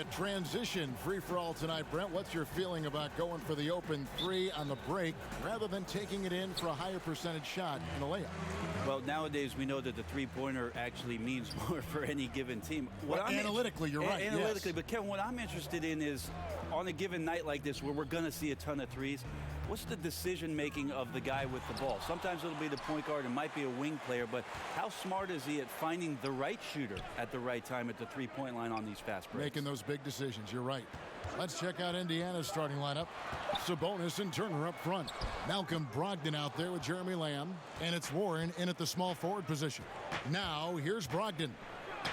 a transition free-for-all tonight, Brent. What's your feeling about going for the open three on the break rather than taking it in for a higher percentage shot in a layup? Well, nowadays we know that the three-pointer actually means more for any given team. Analytically, you're right. Analytically, yes. But Kevin, what I'm interested in is on a given night like this where we're going to see a ton of threes, what's the decision-making of the guy with the ball? Sometimes it'll be the point guard. It might be a wing player, but how smart is he at finding the right shooter at the right time at the three-point line on these fast breaks? Making those big decisions. You're right. Let's check out Indiana's starting lineup. Sabonis and Turner up front. Malcolm Brogdon out there with Jeremy Lamb. And it's Warren in at the small forward position. Now, here's Brogdon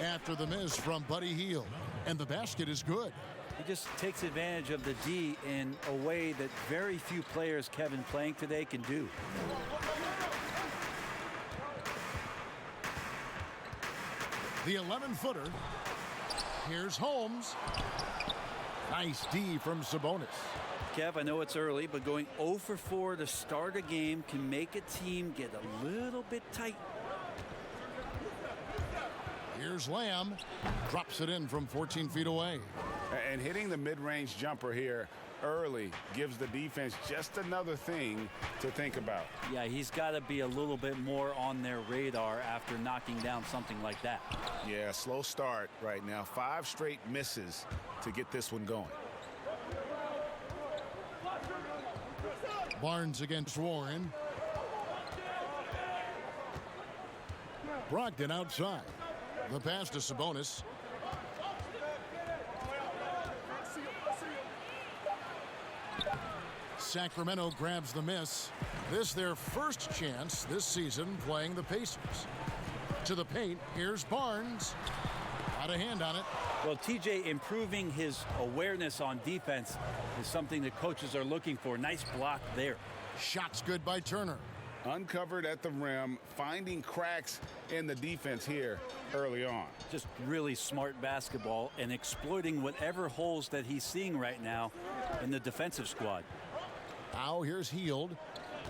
after the miss from Buddy Hield. And the basket is good. He just takes advantage of the D in a way that very few players, Kevin, playing today can do. The 11-footer. Here's Holmes. Nice D from Sabonis. Kev, I know it's early, but going 0 for 4 to start a game can make a team get a little bit tight. Here's Lamb. Drops it in from 14 feet away. And hitting the mid-range jumper here early gives the defense just another thing to think about. Yeah, he's got to be a little bit more on their radar after knocking down something like that. Yeah, slow start right now. 5 straight misses to get this one going. Barnes against Warren. Brogdon outside. The pass to Sabonis. Sacramento grabs the miss. This their first chance this season playing the Pacers. To the paint, here's Barnes. Got a hand on it. Well, TJ improving his awareness on defense is something that coaches are looking for. Nice block there. Shot's good by Turner. Uncovered at the rim, finding cracks in the defense here early on. Just really smart basketball and exploiting whatever holes that he's seeing right now in the defensive squad. Now here's Hield.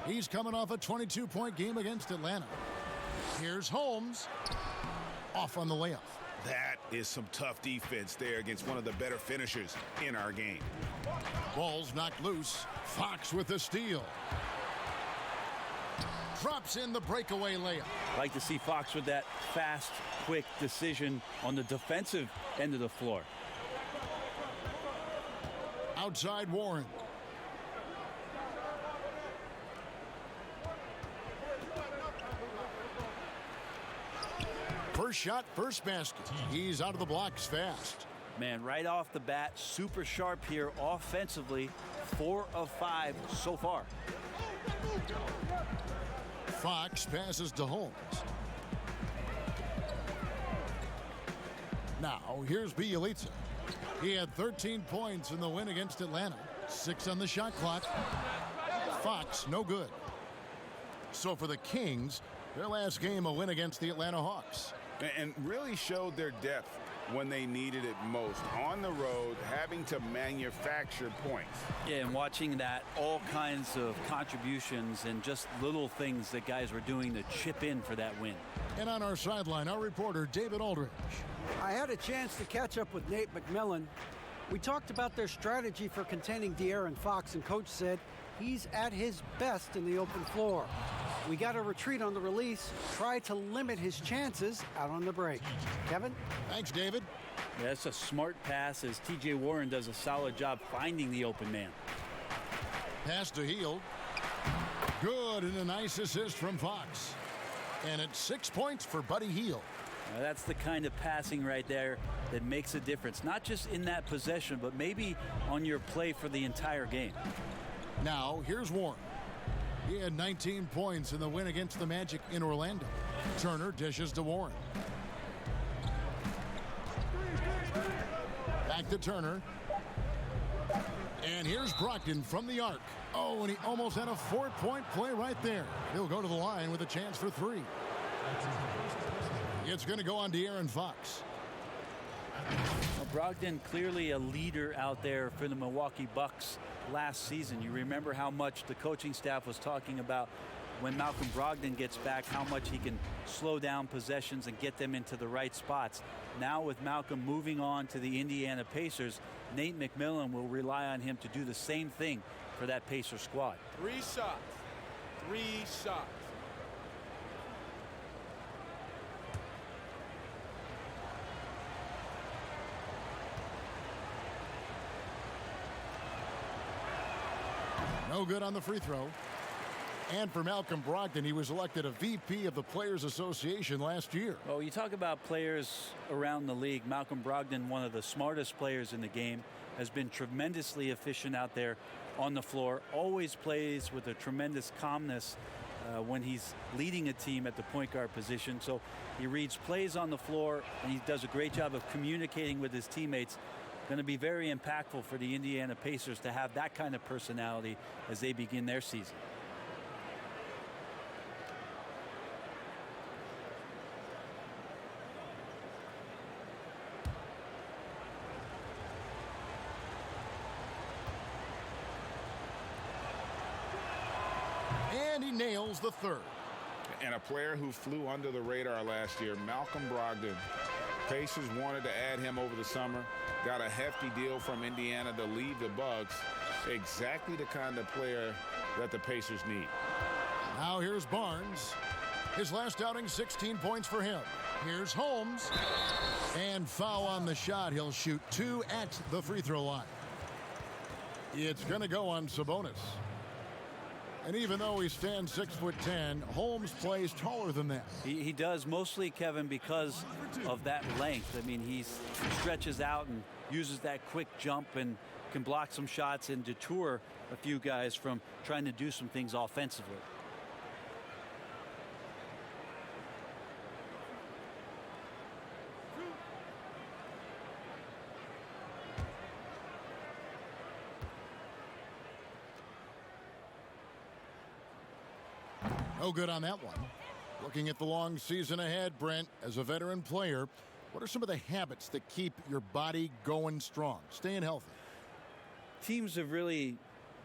He's coming off a 22-point game against Atlanta. Here's Holmes. Off on the layup. That is some tough defense there against one of the better finishers in our game. Ball's knocked loose. Fox with the steal. Drops in the breakaway layup. Like to see Fox with that fast, quick decision on the defensive end of the floor. Outside Warren. First shot, first basket. He's out of the blocks fast. Man, right off the bat, super sharp here offensively. 4 of 5 so far. Fox passes to Holmes. Now, here's Bielitsa. He had 13 points in the win against Atlanta. 6 on the shot clock. Fox, no good. So for the Kings, their last game, a win against the Atlanta Hawks. And really showed their depth when they needed it most. On the road, having to manufacture points. Yeah, and watching that, all kinds of contributions and just little things that guys were doing to chip in for that win. And on our sideline, our reporter, David Aldridge. I had a chance to catch up with Nate McMillan. We talked about their strategy for containing De'Aaron Fox, and Coach said he's at his best in the open floor. We got to retreat on the release, try to limit his chances out on the break. Kevin? Thanks, David. Yeah, that's a smart pass as TJ Warren does a solid job finding the open man. Pass to Hield. Good, and a nice assist from Fox. And it's 6 points for Buddy Hield. Now that's the kind of passing right there that makes a difference, not just in that possession, but maybe on your play for the entire game. Now, here's Warren. He had 19 points in the win against the Magic in Orlando. Turner dishes to Warren. Back to Turner. And here's Brogdon from the arc. Oh, and he almost had a 4-point play right there. He'll go to the line with a chance for 3. It's going to go on De'Aaron Fox. Well, Brogdon clearly a leader out there for the Milwaukee Bucks last season. You remember how much the coaching staff was talking about when Malcolm Brogdon gets back, how much he can slow down possessions and get them into the right spots. Now with Malcolm moving on to the Indiana Pacers, Nate McMillan will rely on him to do the same thing for that Pacer squad. 3 shots. 3 shots. No good on the free throw. And for Malcolm Brogdon, he was elected a VP of the Players Association last year. Oh, you talk about players around the league. Malcolm Brogdon, one of the smartest players in the game, has been tremendously efficient out there on the floor, always plays with a tremendous calmness when he's leading a team at the point guard position. So he reads plays on the floor, and he does a great job of communicating with his teammates. Going to be very impactful for the Indiana Pacers to have that kind of personality as they begin their season. And he nails the third. And a player who flew under the radar last year, Malcolm Brogdon. Pacers wanted to add him over the summer. Got a hefty deal from Indiana to leave the Bucks. Exactly the kind of player that the Pacers need. Now here's Barnes. His last outing, 16 points for him. Here's Holmes. And foul on the shot. He'll shoot 2 at the free throw line. It's going to go on Sabonis. And even though he stands 6'10", Holmes plays taller than that. He does, mostly, Kevin, because of that length. I mean, he stretches out and uses that quick jump and can block some shots and deter a few guys from trying to do some things offensively. No good on that one. Looking at the long season ahead, Brent, as a veteran player, what are some of the habits that keep your body going strong, staying healthy? Teams have really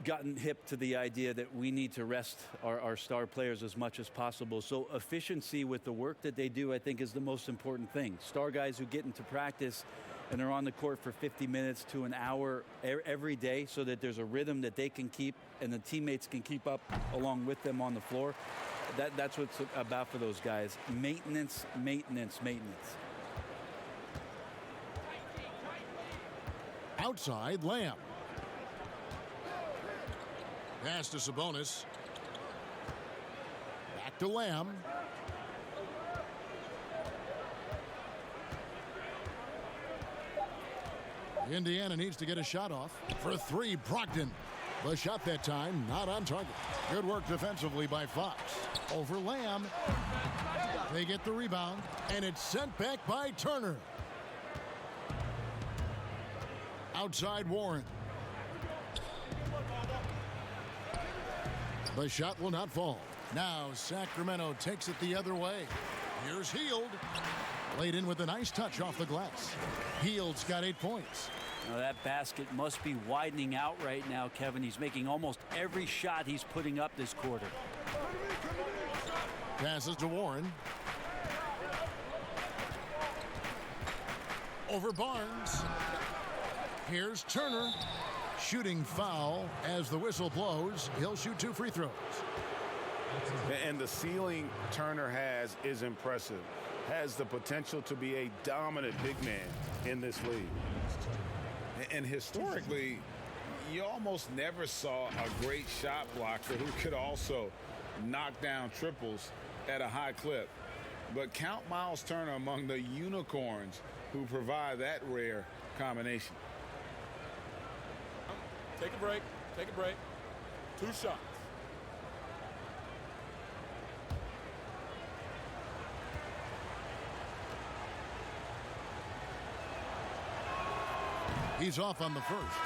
gotten hip to the idea that we need to rest our star players as much as possible. So efficiency with the work that they do, I think, is the most important thing. Star guys who get into practice and are on the court for 50 minutes to an hour every day so that there's a rhythm that they can keep and the teammates can keep up along with them on the floor. That's what it's about for those guys. Maintenance, maintenance, maintenance. Outside, Lamb. Pass to Sabonis. Back to Lamb. Indiana needs to get a shot off. For 3, Brogdon. The shot that time, not on target. Good work defensively by Fox. Over Lamb. They get the rebound, and it's sent back by Turner. Outside Warren. The shot will not fall. Now Sacramento takes it the other way. Here's Hield. Laid in with a nice touch off the glass. Hield's got 8 points. Now that basket must be widening out right now, Kevin. He's making almost every shot he's putting up this quarter. Passes to Warren. Over Barnes. Here's Turner. Shooting foul as the whistle blows. He'll shoot 2 free throws. And the ceiling Turner has is impressive. Has the potential to be a dominant big man in this league. And historically, you almost never saw a great shot blocker who could also knock down triples at a high clip. But count Miles Turner among the unicorns who provide that rare combination. Take a break. Take a break. 2 shots. He's off on the first.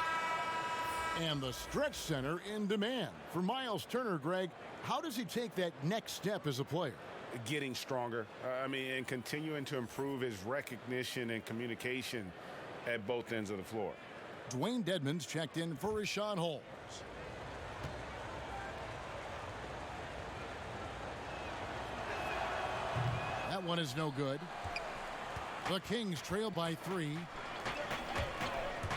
And the stretch center in demand. For Miles Turner, Greg, how does he take that next step as a player? Getting stronger. And continuing to improve his recognition and communication at both ends of the floor. Dwayne Dedmon's checked in for Rashawn Holmes. That one is no good. The Kings trail by 3.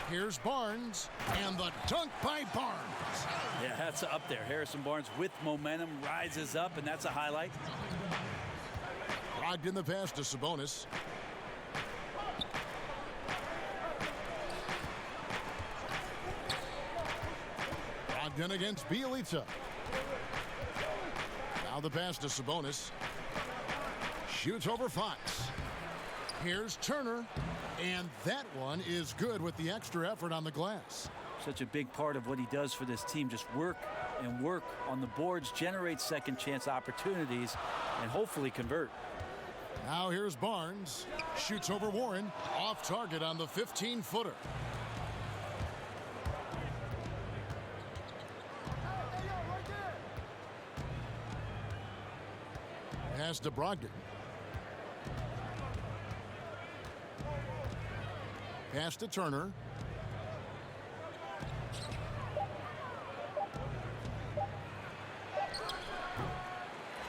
Here's Barnes, and the dunk by Barnes. Yeah, that's up there. Harrison Barnes with momentum rises up, and that's a highlight. Brogdon the pass to Sabonis. Brogdon against Bielitsa. Now the pass to Sabonis. Shoots over Fox. Here's Turner, and that one is good with the extra effort on the glass. Such a big part of what he does for this team. Just work and work on the boards, generate second chance opportunities, and hopefully convert. Now here's Barnes. Shoots over Warren. Off target on the 15-footer. Pass to Brogdon. Pass to Turner.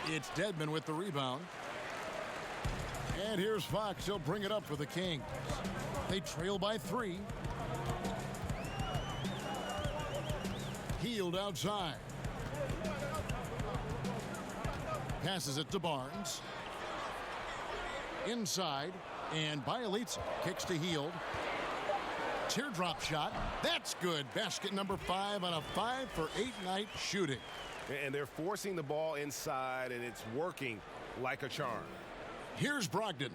It's Dedmon with the rebound. And here's Fox. He'll bring it up for the Kings. They trail by 3. Hield outside. Passes it to Barnes. Inside. And Bielitsa kicks to Hield. Teardrop shot. That's good. Basket number 5 on a 5-for-8 night shooting. And they're forcing the ball inside, and it's working like a charm. Here's Brogdon.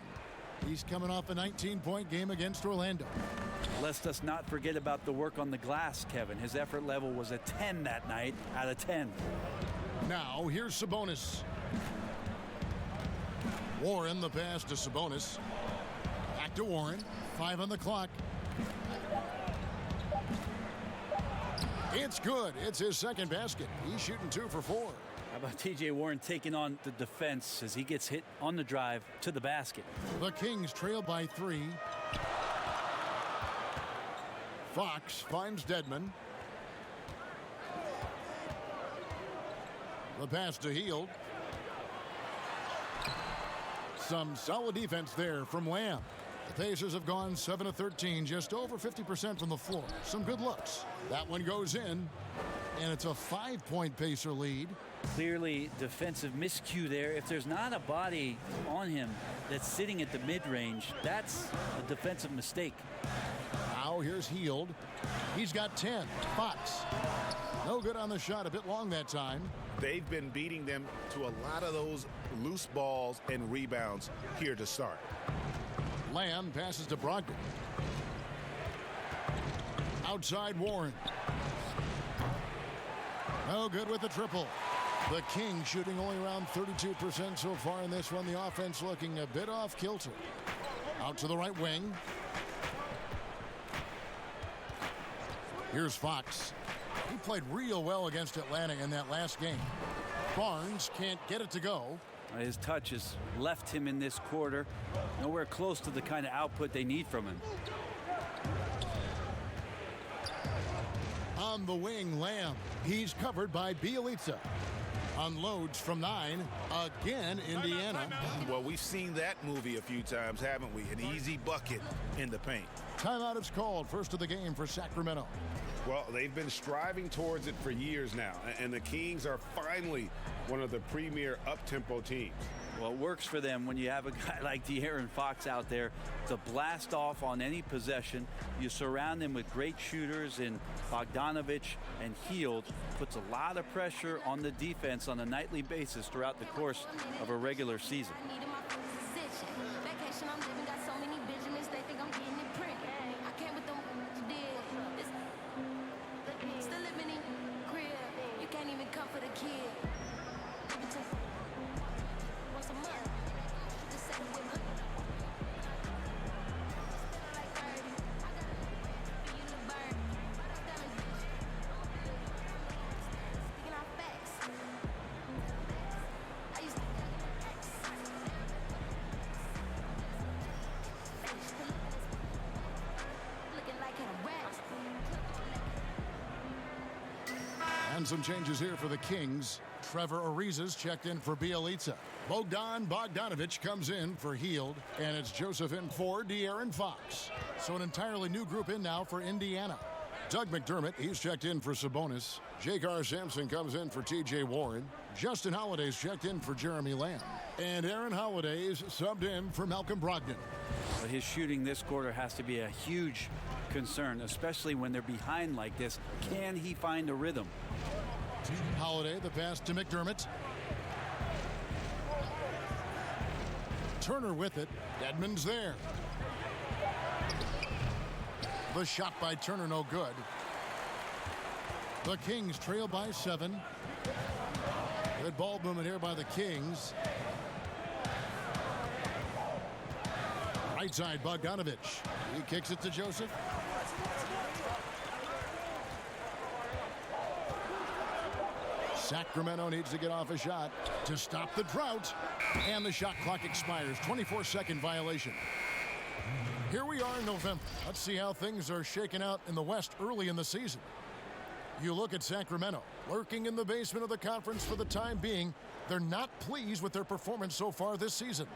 He's coming off a 19-point game against Orlando. Let's us not forget about the work on the glass, Kevin. His effort level was a 10 that night out of 10. Now here's Sabonis. Warren the pass to Sabonis. Back to Warren. 5 on the clock. It's good. It's his second basket. He's shooting 2 for 4. How about T.J. Warren taking on the defense as he gets hit on the drive to the basket? The Kings trail by 3. Fox finds Dedmon. The pass to Hield. Some solid defense there from Lamb. The Pacers have gone 7 of 13, just over 50% from the floor. Some good looks. That one goes in, and it's a 5-point Pacer lead. Clearly defensive miscue there. If there's not a body on him that's sitting at the mid-range, that's a defensive mistake. Now here's Hield. He's got 10. Fox. No good on the shot. A bit long that time. They've been beating them to a lot of those loose balls and rebounds here to start. Lamb passes to Brogdon. Outside Warren. No good with the triple. The Kings shooting only around 32% so far in this one. The offense looking a bit off kilter. Out to the right wing. Here's Fox. He played real well against Atlanta in that last game. Barnes can't get it to go. His touch has left him in this quarter. Nowhere close to the kind of output they need from him. On the wing, Lamb. He's covered by Bielitsa. Unloads from 9. Again, Indiana. Well, we've seen that movie a few times, haven't we? An easy bucket in the paint. Timeout is called. First of the game for Sacramento. Well, they've been striving towards it for years now, and the Kings are finally one of the premier up-tempo teams. Well, it works for them when you have a guy like De'Aaron Fox out there to blast off on any possession. You surround him with great shooters in Bogdanovich and Hield. Puts a lot of pressure on the defense on a nightly basis throughout the course of a regular season. And some changes here for the Kings. Trevor Ariza's checked in for Bielitsa. Bogdanovich comes in for Hield, and it's Joseph in for De'Aaron Fox. So an entirely new group in now for Indiana. Doug McDermott, he's checked in for Sabonis. J.K. Sampson comes in for T.J. Warren. Justin Holiday's checked in for Jeremy Lamb. And Aaron Holiday's subbed in for Malcolm Brogdon. Well, his shooting this quarter has to be a huge concern, especially when they're behind like this. Can he find a rhythm? Holiday, the pass to McDermott. Turner with it. Edmonds there. The shot by Turner, no good. The Kings trail by 7. Good ball movement here by the Kings. Right side, Bogdanovich. He kicks it to Joseph. Sacramento needs to get off a shot to stop the drought. And the shot clock expires. 24-second violation. Here we are in November. Let's see how things are shaking out in the West early in the season. You look at Sacramento, lurking in the basement of the conference for the time being. They're not pleased with their performance so far this season.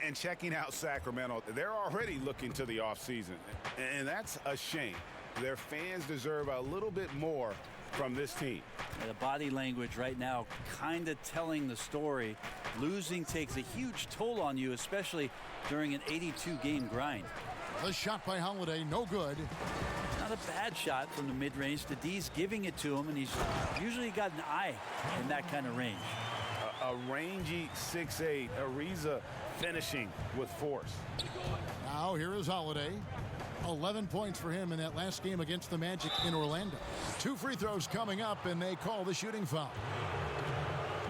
And checking out Sacramento, they're already looking to the offseason. And that's a shame. Their fans deserve a little bit more from this team. Yeah, the body language right now kind of telling the story. Losing takes a huge toll on you, especially during an 82-game grind. The shot by Holiday, no good. Not a bad shot from the mid-range. The D's giving it to him, and he's usually got an eye in that kind of range. A rangy 6'8", Ariza finishing with force. Now here is Holiday. 11 points for him in that last game against the Magic in Orlando. 2 free throws coming up, and they call the shooting foul.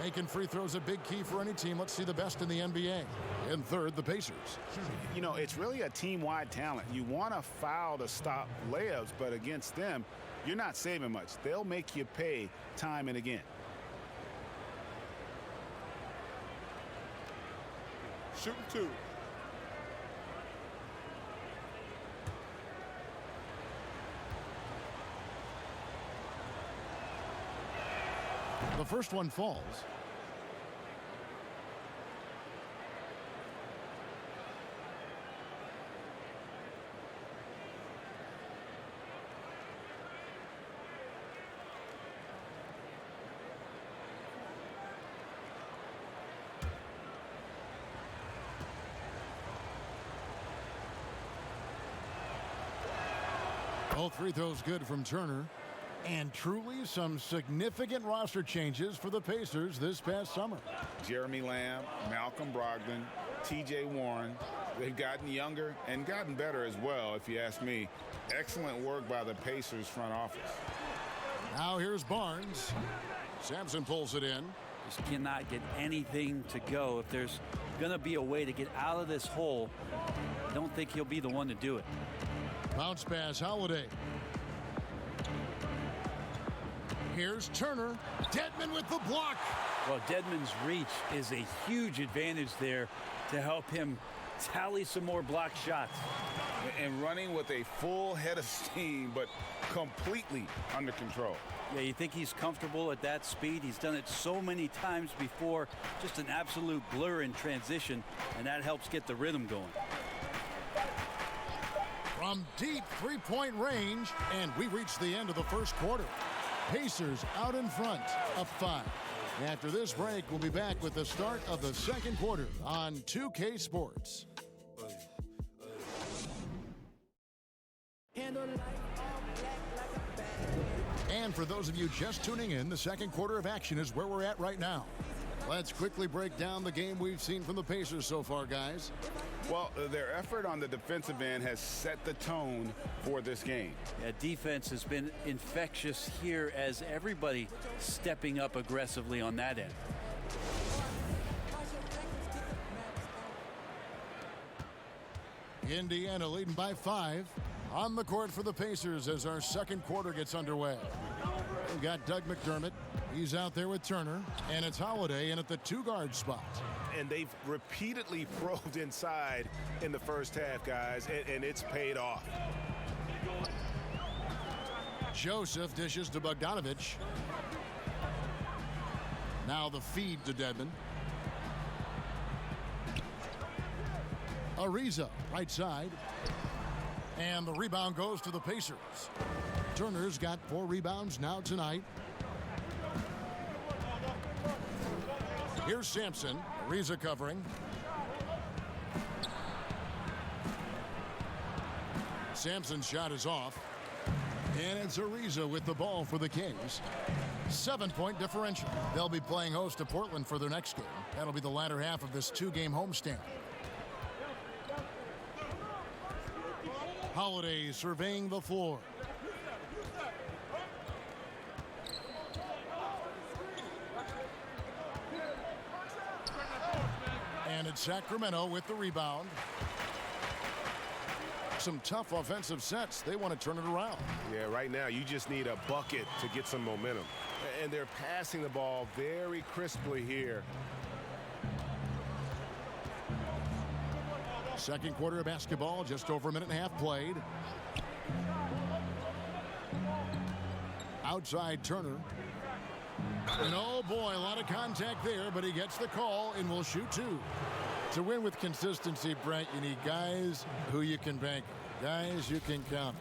Making free throws a big key for any team. Let's see the best in the NBA. In third, the Pacers. You know, it's really a team-wide talent. You want a foul to stop layups, but against them, you're not saving much. They'll make you pay time and again. Shooting 2. The first one falls. Both free throws good from Turner. And truly some significant roster changes for the Pacers this past summer. Jeremy Lamb, Malcolm Brogdon, T.J. Warren. They've gotten younger and gotten better as well, if you ask me. Excellent work by the Pacers front office. Now here's Barnes. Sampson pulls it in. Just cannot get anything to go. If there's going to be a way to get out of this hole, I don't think he'll be the one to do it. Bounce pass, Holiday. Here's Turner. Dedmon with the block. Well, Dedmon's reach is a huge advantage there to help him tally some more block shots. And running with a full head of steam, but completely under control. Yeah, you think he's comfortable at that speed? He's done it so many times before. Just an absolute blur in transition, and that helps get the rhythm going. From deep three-point range, and we reach the end of the first quarter. Pacers out in front of 5. After this break, we'll be back with the start of the second quarter on 2K Sports. And for those of you just tuning in, the second quarter of action is where we're at right now. Let's quickly break down the game we've seen from the Pacers so far, guys. Well, their effort on the defensive end has set the tone for this game. Yeah, defense has been infectious here as everybody stepping up aggressively on that end. Indiana leading by 5. On the court for the Pacers as our second quarter gets underway. We've got Doug McDermott. He's out there with Turner, and it's Holiday in at the 2-guard spot. And they've repeatedly probed inside in the first half, guys, and it's paid off. Joseph dishes to Bogdanovich. Now the feed to Dedmon. Ariza, right side. And the rebound goes to the Pacers. Turner's got 4 rebounds now tonight. Here's Sampson. Ariza covering. Sampson's shot is off. And it's Ariza with the ball for the Kings. 7-point differential. They'll be playing host to Portland for their next game. That'll be the latter half of this 2-game homestand. Holiday surveying the floor. And it's Sacramento with the rebound. Some tough offensive sets. They want to turn it around. Yeah, right now you just need a bucket to get some momentum. And they're passing the ball very crisply here. Second quarter of basketball, just over a minute and a half played. Outside Turner. And oh boy, a lot of contact there, but he gets the call and will shoot 2. To win with consistency, Brent, you need guys who you can bank on, guys you can count.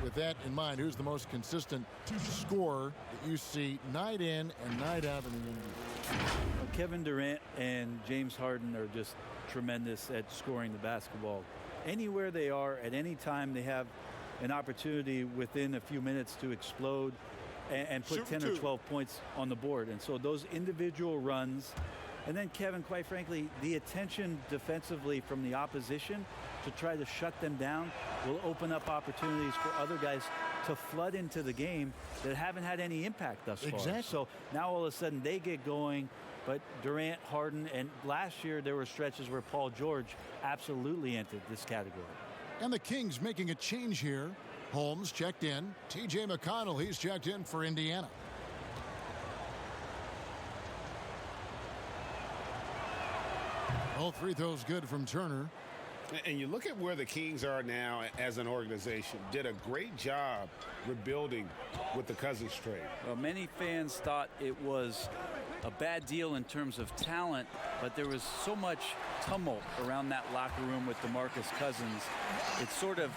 With that in mind, who's the most consistent scorer that you see night in and night out in the NBA? Well, Kevin Durant and James Harden are just tremendous at scoring the basketball. Anywhere they are, at any time, they have an opportunity within a few minutes to explode and put 10 or 12 points on the board. And so those individual runs, and then Kevin, quite frankly, the attention defensively from the opposition to try to shut them down will open up opportunities for other guys to flood into the game that haven't had any impact thus far. Exactly. So now all of a sudden they get going, but Durant, Harden, and last year there were stretches where Paul George absolutely entered this category. And the Kings making a change here. Holmes checked in. T.J. McConnell, he's checked in for Indiana. All free throws good from Turner. And you look at where the Kings are now as an organization. Did a great job rebuilding with the Cousins trade. Well, many fans thought it was a bad deal in terms of talent, but there was so much tumult around that locker room with DeMarcus Cousins. It sort of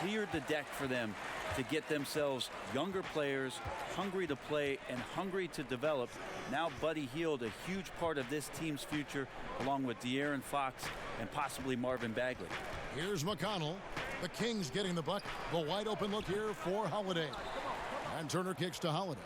cleared the deck for them to get themselves younger players, hungry to play and hungry to develop. Now Buddy Hield, a huge part of this team's future, along with De'Aaron Fox and possibly Marvin Bagley. Here's McConnell. The Kings getting the bucket. The wide open look here for Holiday. And Turner kicks to Holiday.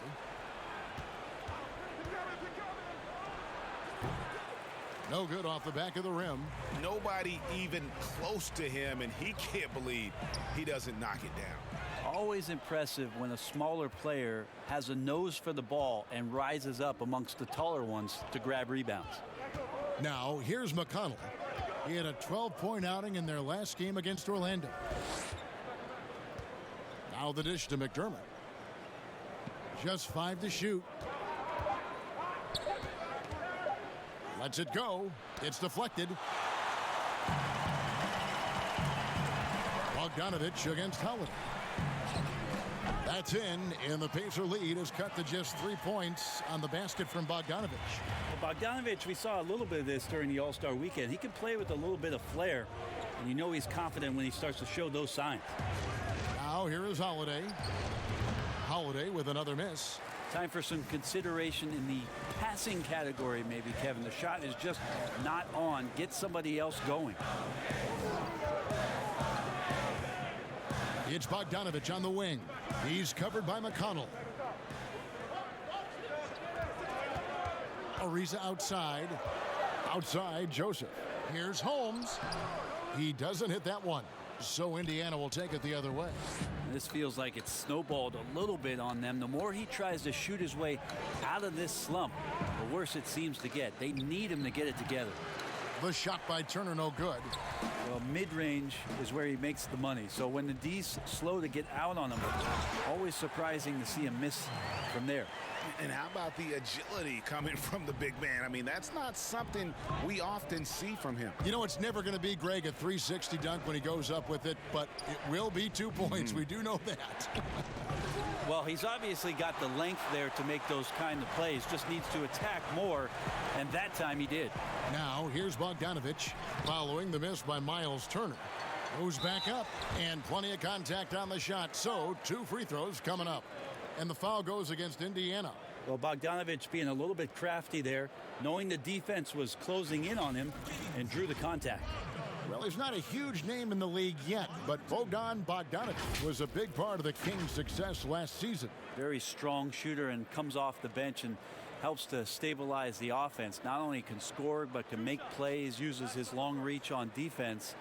No good off the back of the rim. Nobody even close to him, and he can't believe he doesn't knock it down. Always impressive when a smaller player has a nose for the ball and rises up amongst the taller ones to grab rebounds. Now, here's McConnell. He had a 12-point outing in their last game against Orlando. Now the dish to McDermott. Just 5 to shoot. Lets it go. It's deflected. Bogdanovich against Holiday. That's in, and the Pacer lead is cut to just 3 points on the basket from Bogdanovich. Well, Bogdanovich, we saw a little bit of this during the All-Star weekend. He can play with a little bit of flair, and you know he's confident when he starts to show those signs. Now here is Holiday. Holiday with another miss. Time for some consideration in the passing category, maybe, Kevin. The shot is just not on. Get somebody else going. It's Bogdanovich on the wing. He's covered by McConnell. Ariza outside. Outside, Joseph. Here's Holmes. He doesn't hit that one. So Indiana will take it the other way. This feels like it's snowballed a little bit on them. The more he tries to shoot his way out of this slump, the worse it seems to get. They need him to get it together. The shot by Turner, no good. Well, mid-range is where he makes the money. So when the D's slow to get out on him, always surprising to see him miss from there. And how about the agility coming from the big man? I mean, that's not something we often see from him. You know, it's never going to be, Greg, a 360 dunk when he goes up with it, but it will be 2 points. We do know that. Well, he's obviously got the length there to make those kind of plays. Just needs to attack more, and that time he did. Now, here's Bogdanovich following the miss by Miles Turner. Moves back up, and plenty of contact on the shot. So, 2 free throws coming up. And the foul goes against Indiana. Well, Bogdanovich being a little bit crafty there, knowing the defense was closing in on him, and drew the contact. Well, he's not a huge name in the league yet, but Bogdanovich was a big part of the Kings' success last season. Very strong shooter and comes off the bench and helps to stabilize the offense. Not only can score, but can make plays, uses his long reach on defense,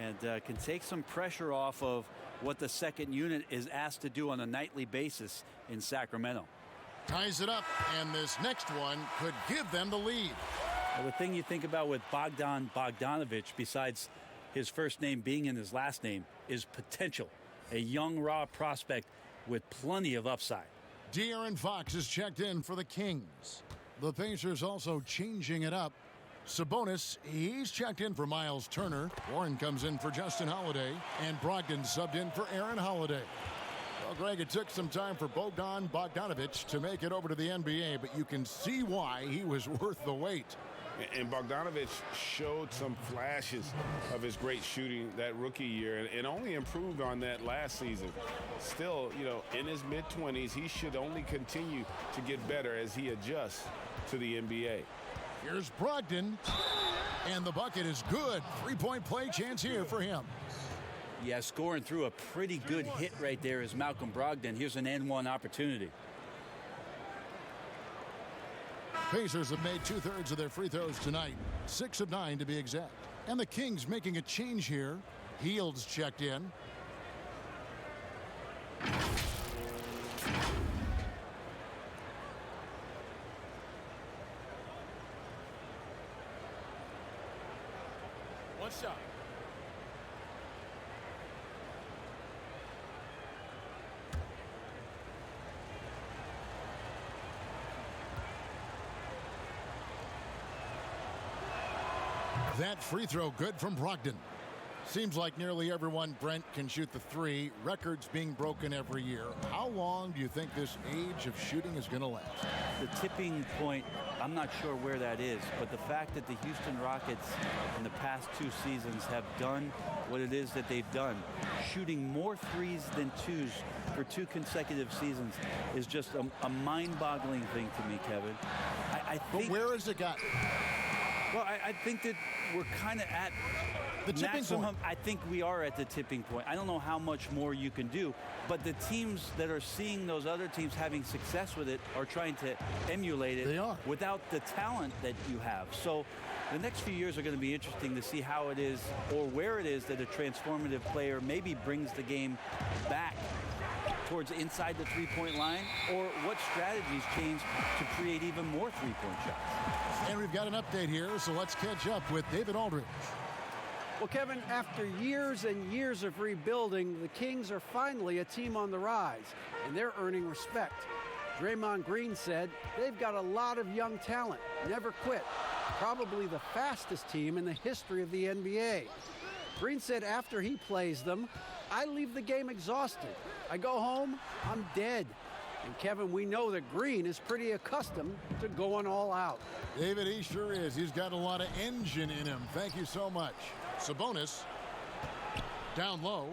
and can take some pressure off of what the second unit is asked to do on a nightly basis in Sacramento. Ties it up, and this next one could give them the lead. Well, the thing you think about with Bogdanovich, besides his first name being in his last name, is potential. A young, raw prospect with plenty of upside. De'Aaron Fox is checked in for the Kings. The Pacers also changing it up. Sabonis, he's checked in for Miles Turner. Warren comes in for Justin Holiday. And Brogdon subbed in for Aaron Holiday. Well, Greg, it took some time for Bogdanovich to make it over to the NBA, but you can see why he was worth the wait. And Bogdanovich showed some flashes of his great shooting that rookie year and only improved on that last season. Still, you know, in his mid-20s, he should only continue to get better as he adjusts to the NBA. Here's Brogdon, and the bucket is good. 3-point play chance here for him. Yeah, scoring through a pretty good hit right there is Malcolm Brogdon. Here's an N1 opportunity. Pacers have made 2/3 of their free throws tonight. 6 of 9 to be exact. And the Kings making a change here. Hield's checked in. One shot. That free throw good from Brogdon. Seems like nearly everyone, Brent, can shoot the 3. Records being broken every year. How long do you think this age of shooting is going to last? The tipping point, I'm not sure where that is, but the fact that the Houston Rockets in the past 2 seasons have done what it is that they've done, shooting more 3s than 2s for 2 consecutive seasons, is just a mind-boggling thing to me, Kevin. I think, but where has it gotten? Well, I think that we're kind of at the tipping point. I think we are at the tipping point. I don't know how much more you can do, but the teams that are seeing those other teams having success with it are trying to emulate it. They are. Without the talent that you have. So the next few years are going to be interesting to see how it is or where it is that a transformative player maybe brings the game back towards inside the 3-point line, or what strategies change to create even more 3-point shots. And we've got an update here, so let's catch up with David Aldridge. Well, Kevin, after years and years of rebuilding, the Kings are finally a team on the rise, and they're earning respect. Draymond Green said they've got a lot of young talent, never quit, probably the fastest team in the history of the NBA. Green said after he plays them, I leave the game exhausted. I go home, I'm dead. And Kevin, we know that Green is pretty accustomed to going all out. David, he sure is. He's got a lot of engine in him. Thank you so much. Sabonis down low.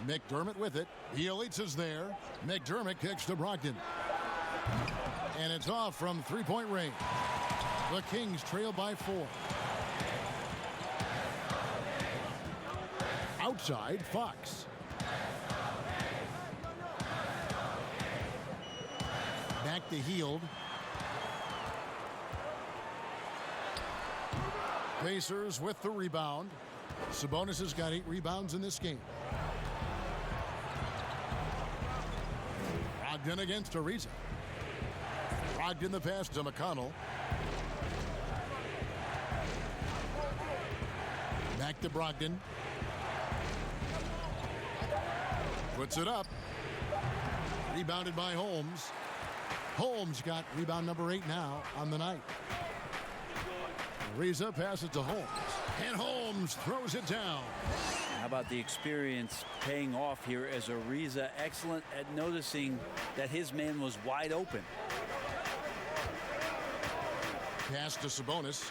McDermott with it. Bielitsa's there. McDermott kicks to Brogdon. And it's off from 3-point range. The Kings trail by 4. Outside, Fox. Back to Hield. Pacers with the rebound. Sabonis has got 8 rebounds in this game. Brogdon against Ariza. Brogdon the pass to McConnell. Back to Brogdon. Puts it up. Rebounded by Holmes. Holmes got rebound number 8 now on the night. Ariza passes to Holmes. And Holmes throws it down. How about the experience paying off here as Ariza excellent at noticing that his man was wide open. Pass to Sabonis.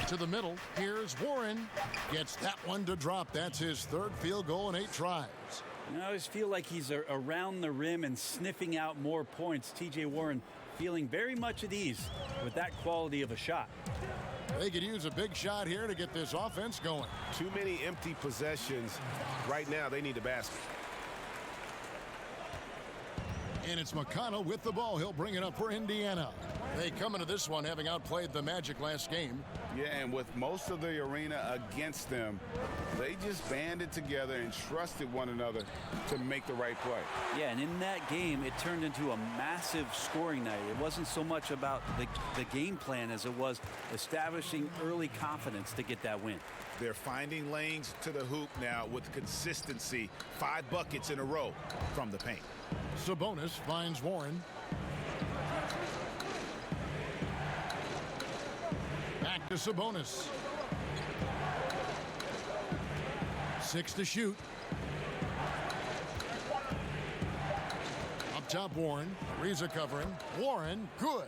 To the middle. Here's Warren. Gets that one to drop. That's his 3rd field goal in 8 tries. I always feel like he's around the rim and sniffing out more points. T.J. Warren feeling very much at ease with that quality of a shot. They could use a big shot here to get this offense going. Too many empty possessions. Right now, they need a basket. And it's McConnell with the ball. He'll bring it up for Indiana. They come into this one having outplayed the Magic last game. Yeah, and with most of the arena against them, they just banded together and trusted one another to make the right play. Yeah, and in that game, it turned into a massive scoring night. It wasn't so much about the game plan as it was establishing early confidence to get that win. They're finding lanes to the hoop now with consistency. 5 buckets in a row from the paint. Sabonis finds Warren. Back to Sabonis. 6 to shoot. Up top, Warren. Ariza covering. Warren, good.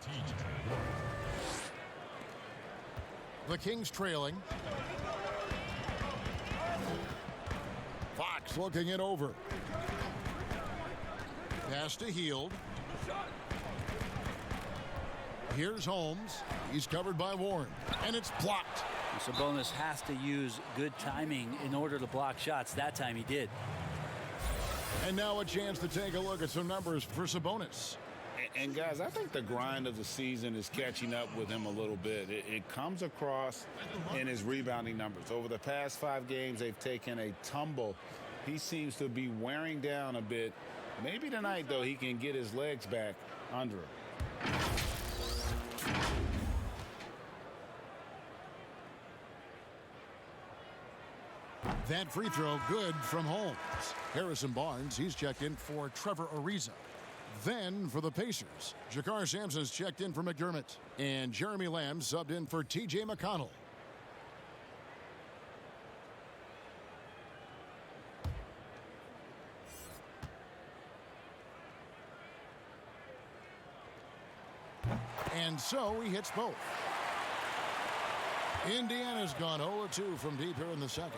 The Kings trailing. Fox looking it over. Pass to Hield. Here's Holmes. He's covered by Warren. And it's blocked. Sabonis has to use good timing in order to block shots. That time he did. And now a chance to take a look at some numbers for Sabonis. And guys, I think the grind of the season is catching up with him a little bit. It comes across in his rebounding numbers. Over the past 5 games, they've taken a tumble. He seems to be wearing down a bit. Maybe tonight, though, he can get his legs back under him. That free throw good from Holmes. Harrison Barnes, he's checked in for Trevor Ariza. Then for the Pacers, Jakar Sampson's checked in for McDermott. And Jeremy Lamb subbed in for T.J. McConnell. And so he hits both. Indiana's gone 0-2 from deep here in the second.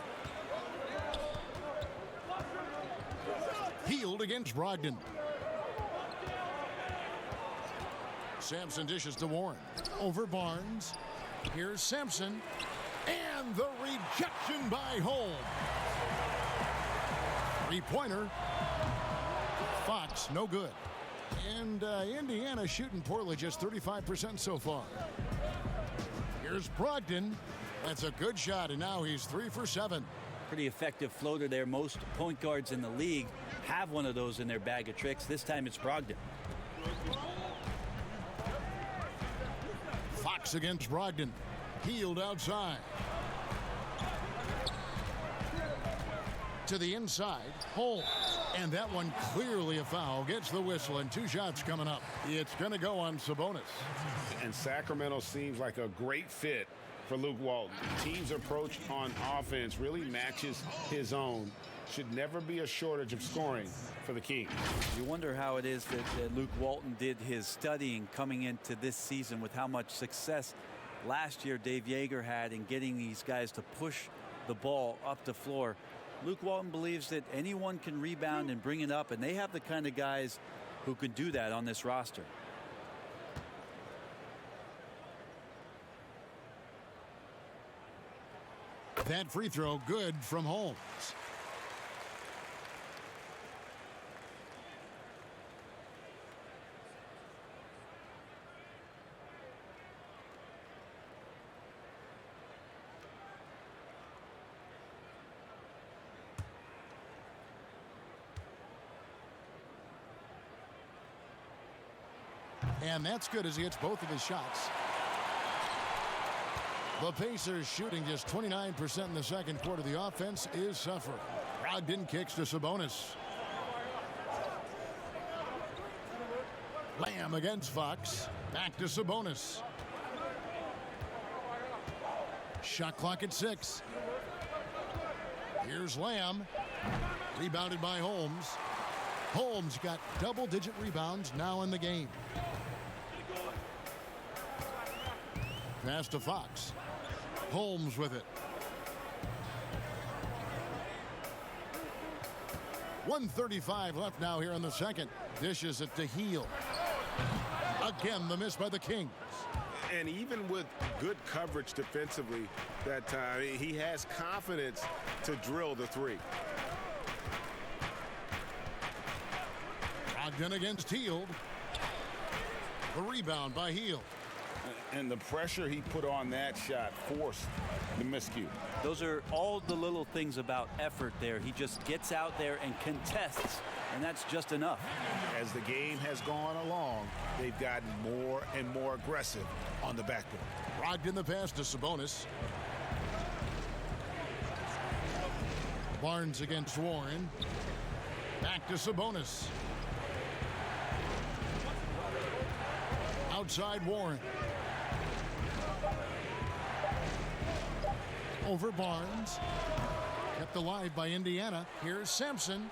Hield against Brogdon. Sampson dishes to Warren. Over Barnes. Here's Sampson. And the rejection by Holmes. 3-pointer. Fox, no good. And Indiana shooting poorly, just 35% so far. Here's Brogdon. That's a good shot, and now he's 3 for 7. Pretty effective floater there. Most point guards in the league have one of those in their bag of tricks. This time it's Brogdon. Fox against Brogdon. Hield outside. To the inside. Holmes. And that one clearly a foul. Gets the whistle, and 2 shots coming up. It's going to go on Sabonis. And Sacramento seems like a great fit for Luke Walton. Team's approach on offense really matches his own. Should never be a shortage of scoring for the Kings. You wonder how it is that Luke Walton did his studying coming into this season with how much success last year Dave Yeager had in getting these guys to push the ball up the floor. Luke Walton believes that anyone can rebound and bring it up, and they have the kind of guys who can do that on this roster. That free throw good from Holmes. And that's good as he hits both of his shots. The Pacers shooting just 29% in the second quarter. The offense is suffering. Brogdon kicks to Sabonis. Lamb against Fox. Back to Sabonis. Shot clock at 6. Here's Lamb. Rebounded by Holmes. Holmes got double-digit rebounds now in the game. Pass to Fox. Holmes with it. 1:35 left now here in the second. Dishes it to Hield. Again, the miss by the Kings. And even with good coverage defensively that time, he has confidence to drill the three. Brogdon against Hield. The rebound by Hield. And the pressure he put on that shot forced the miscue. Those are all the little things about effort there. He just gets out there and contests, and that's just enough. As the game has gone along, they've gotten more and more aggressive on the backboard. Brogdon the pass to Sabonis. Barnes against Warren. Back to Sabonis. Outside Warren. Over Barnes. Kept alive by Indiana. Here's Sampson.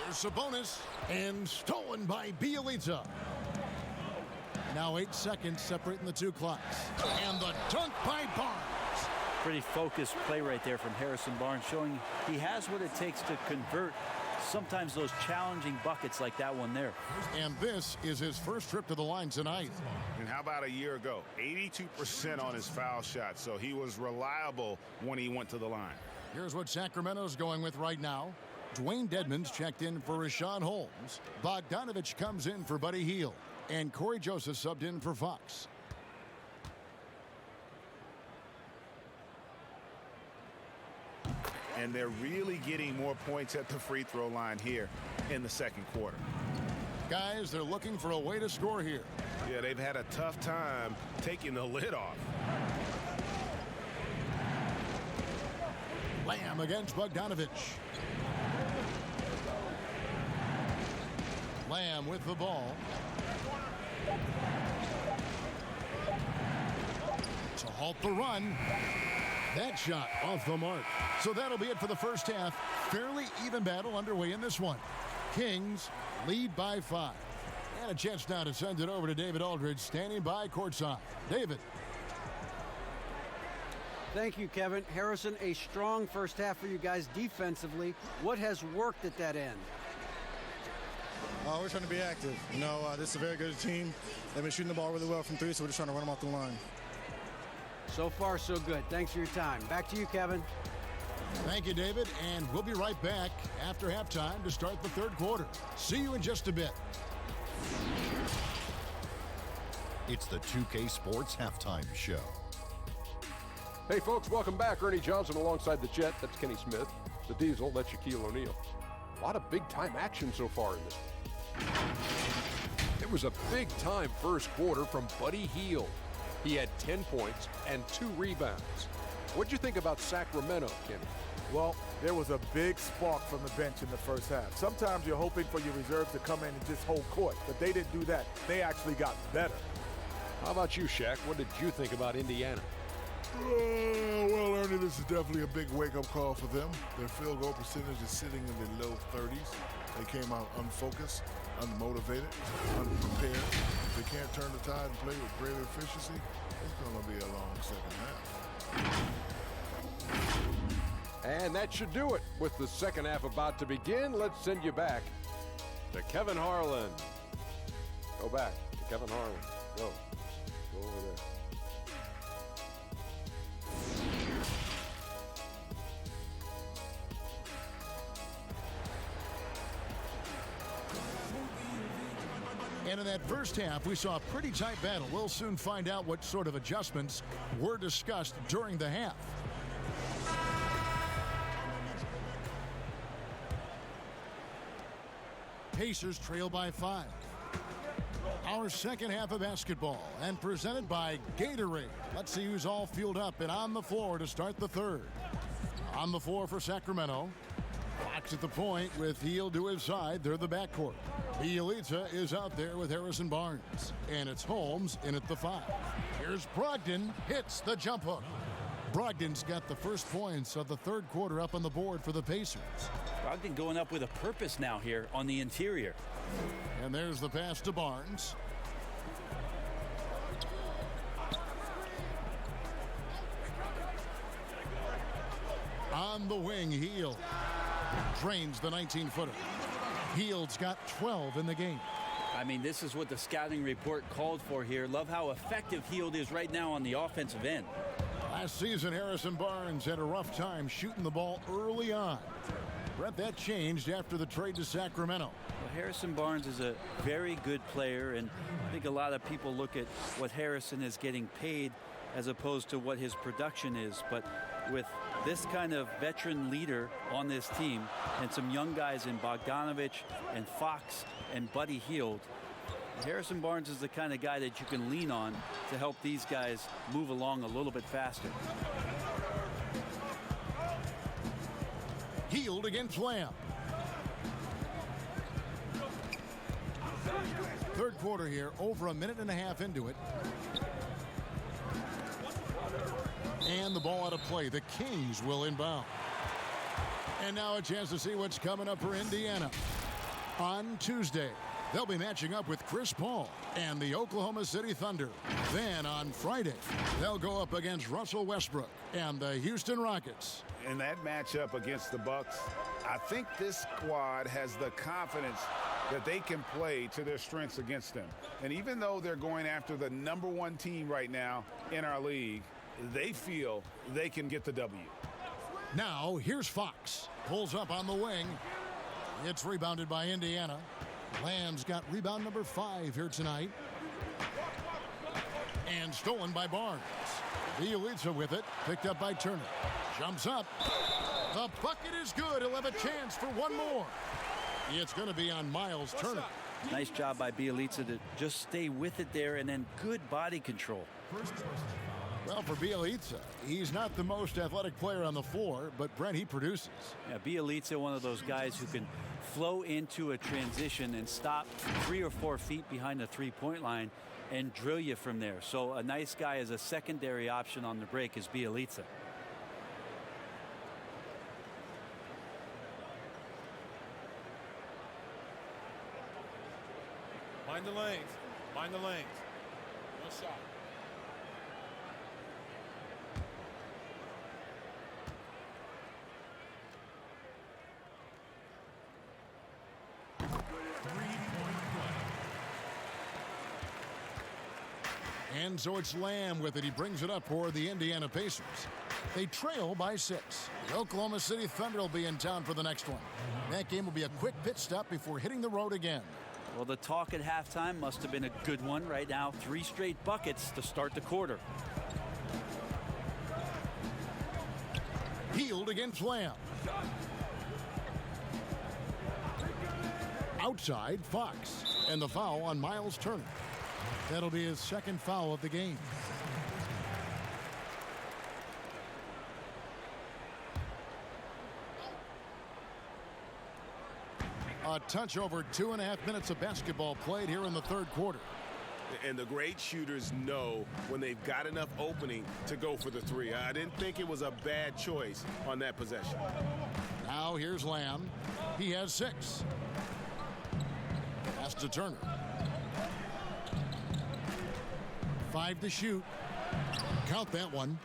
Here's Sabonis. And stolen by Bielitsa. Now 8 seconds separating the two clocks. And the dunk by Barnes. Pretty focused play right there from Harrison Barnes, showing he has what it takes to convert sometimes those challenging buckets like that one there. And this is his first trip to the line tonight. And how about a year ago? 82% on his foul shot, so he was reliable when he went to the line. Here's what Sacramento's going with right now. Dwayne Dedmon's checked in for Rashawn Holmes. Bogdanovich comes in for Buddy Hield. And Corey Joseph subbed in for Fox. And they're really getting more points at the free throw line here in the second quarter. Guys, they're looking for a way to score here. Yeah, they've had a tough time taking the lid off. Lamb against Bogdanovich. Lamb with the ball. To halt the run. That shot off the mark. So that'll be it for the first half. Fairly even battle underway in this one. Kings lead by 5. And a chance now to send it over to David Aldridge, standing by courtside. David. Thank you, Kevin. Harrison, a strong first half for you guys defensively. What has worked at that end? We're trying to be active. You know, this is a very good team. They've been shooting the ball really well from 3, so we're just trying to run them off the line. So far, so good. Thanks for your time. Back to you, Kevin. Thank you, David. And we'll be right back after halftime to start the third quarter. See you in just a bit. It's the 2K Sports Halftime Show. Hey, folks, welcome back. Ernie Johnson alongside the Jet. That's Kenny Smith. The Diesel, that's Shaquille O'Neal. A lot of big-time action so far in this. It was a big-time first quarter from Buddy Hield. He had 10 points and 2 rebounds. What'd you think about Sacramento, Kenny? Well, there was a big spark from the bench in the first half. Sometimes you're hoping for your reserves to come in and just hold court, but they didn't do that. They actually got better. How about you, Shaq? What did you think about Indiana? Well, Ernie, this is definitely a big wake-up call for them. Their field goal percentage is sitting in the low 30s. They came out unfocused, unmotivated, unprepared. If they can't turn the tide and play with greater efficiency, it's going to be a long second half. And that should do it. With the second half about to begin, let's send you back to Kevin Harlan. Go back to Kevin Harlan. Go over there. And in that first half, we saw a pretty tight battle. We'll soon find out what sort of adjustments were discussed during the half. Pacers trail by 5. Our second half of basketball and presented by Gatorade. Let's see who's all fueled up and on the floor to start the third. On the floor for Sacramento. Fox at the point with Hield to his side. They're the backcourt. Bielitsa is out there with Harrison Barnes. And it's Holmes in at the 5. Here's Brogdon. Hits the jump hook. Brogdon's got the first points of the third quarter up on the board for the Pacers. Brogdon going up with a purpose now here on the interior. And there's the pass to Barnes. On the wing, Hield drains the 19-footer. Hield's got 12 in the game. I mean, this is what the scouting report called for here. Love how effective Hield is right now on the offensive end. Last season, Harrison Barnes had a rough time shooting the ball early on. Brett, that changed after the trade to Sacramento. Well, Harrison Barnes is a very good player, and I think a lot of people look at what Harrison is getting paid as opposed to what his production is. But with this kind of veteran leader on this team and some young guys in Bogdanovich and Fox and Buddy Hield, Harrison Barnes is the kind of guy that you can lean on to help these guys move along a little bit faster. Hield against Lamb. Third quarter here, over a minute and a half into it. And the ball out of play. The Kings will inbound. And now a chance to see what's coming up for Indiana. On Tuesday, they'll be matching up with Chris Paul and the Oklahoma City Thunder. Then on Friday, they'll go up against Russell Westbrook and the Houston Rockets. In that matchup against the Bucks, I think this squad has the confidence that they can play to their strengths against them. And even though they're going after the #1 team right now in our league, they feel they can get the W. Now, here's Fox. Pulls up on the wing. It's rebounded by Indiana. Lamb's got rebound number 5 here tonight. And stolen by Barnes. Bielitsa with it. Picked up by Turner. Jumps up. The bucket is good. He'll have a chance for one more. It's going to be on Miles Turner. Nice job by Bielitsa to just stay with it there, and then good body control. Well, for Bielitsa, he's not the most athletic player on the floor, but Brent, he produces. Yeah, Bielitsa, one of those guys who can flow into a transition and stop 3 or 4 feet behind the three-point line and drill you from there. So a nice guy as a secondary option on the break is Bielitsa. Mind the lanes. Mind the lanes. No shot. And so it's Lamb with it. He brings it up for the Indiana Pacers. They trail by 6. The Oklahoma City Thunder will be in town for the next one. That game will be a quick pit stop before hitting the road again. Well, the talk at halftime must have been a good one. Right now, 3 straight buckets to start the quarter. Hield against Lamb. Outside, Fox. And the foul on Miles Turner. That'll be his second foul of the game. A touch over 2.5 minutes of basketball played here in the third quarter. And the great shooters know when they've got enough opening to go for the 3. I didn't think it was a bad choice on that possession. Now here's Lamb. He has 6. Pass to Turner. 5 to shoot. Count that one.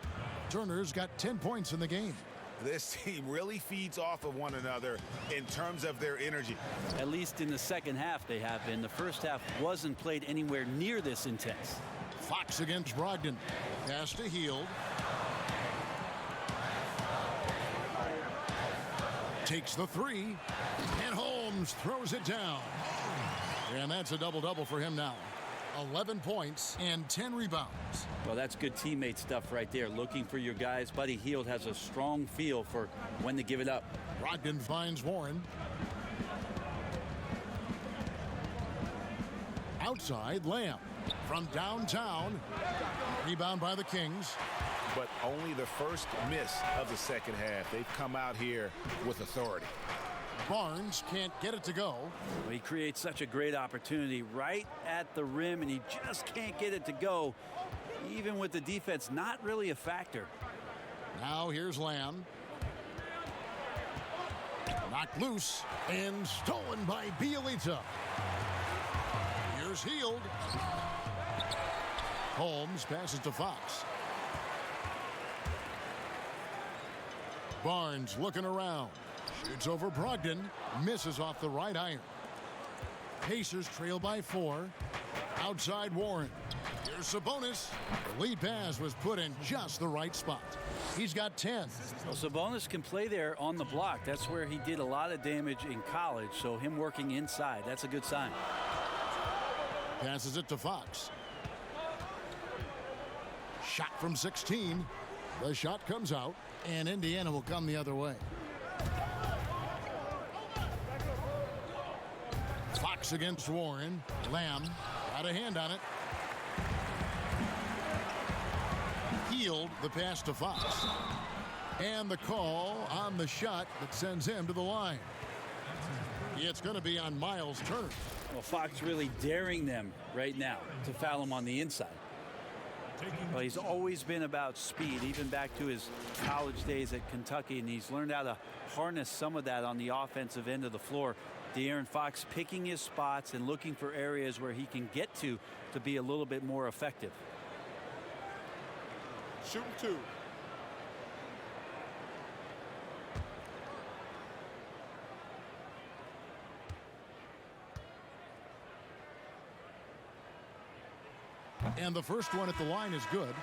Turner's got 10 points in the game. This team really feeds off of one another in terms of their energy. At least in the second half they have been. The first half wasn't played anywhere near this intense. Fox against Brogdon. Pass to Hield. Takes the 3. And Holmes throws it down. And that's a double-double for him now. 11 points and 10 rebounds. Well, that's good teammate stuff right there. Looking for your guys. Buddy Hield has a strong feel for when to give it up. Brogdon finds Warren. Outside, Lamb. From downtown. Rebound by the Kings. But only the first miss of the second half. They've come out here with authority. Barnes can't get it to go. Well, he creates such a great opportunity right at the rim, and he just can't get it to go. Even with the defense not really a factor. Now here's Lamb. Knocked loose and stolen by Bielitsa. Here's Hield. Holmes passes to Fox. Barnes looking around. Shoots over Brogdon. Misses off the right iron. Pacers trail by 4. Outside Warren. Here's Sabonis. The lead pass was put in just the right spot. He's got 10. Well, Sabonis can play there on the block. That's where he did a lot of damage in college. So him working inside, that's a good sign. Passes it to Fox. Shot from 16. The shot comes out, and Indiana will come the other way. Fox against Warren. Lamb got a hand on it. Hield the pass to Fox. And the call on the shot that sends him to the line. It's going to be on Miles Turner. Well, Fox really daring them right now to foul him on the inside. Well, he's always been about speed, even back to his college days at Kentucky, and he's learned how to harness some of that on the offensive end of the floor. De'Aaron Fox picking his spots and looking for areas where he can get to be a little bit more effective. Shooting 2. And the first one at the line is good.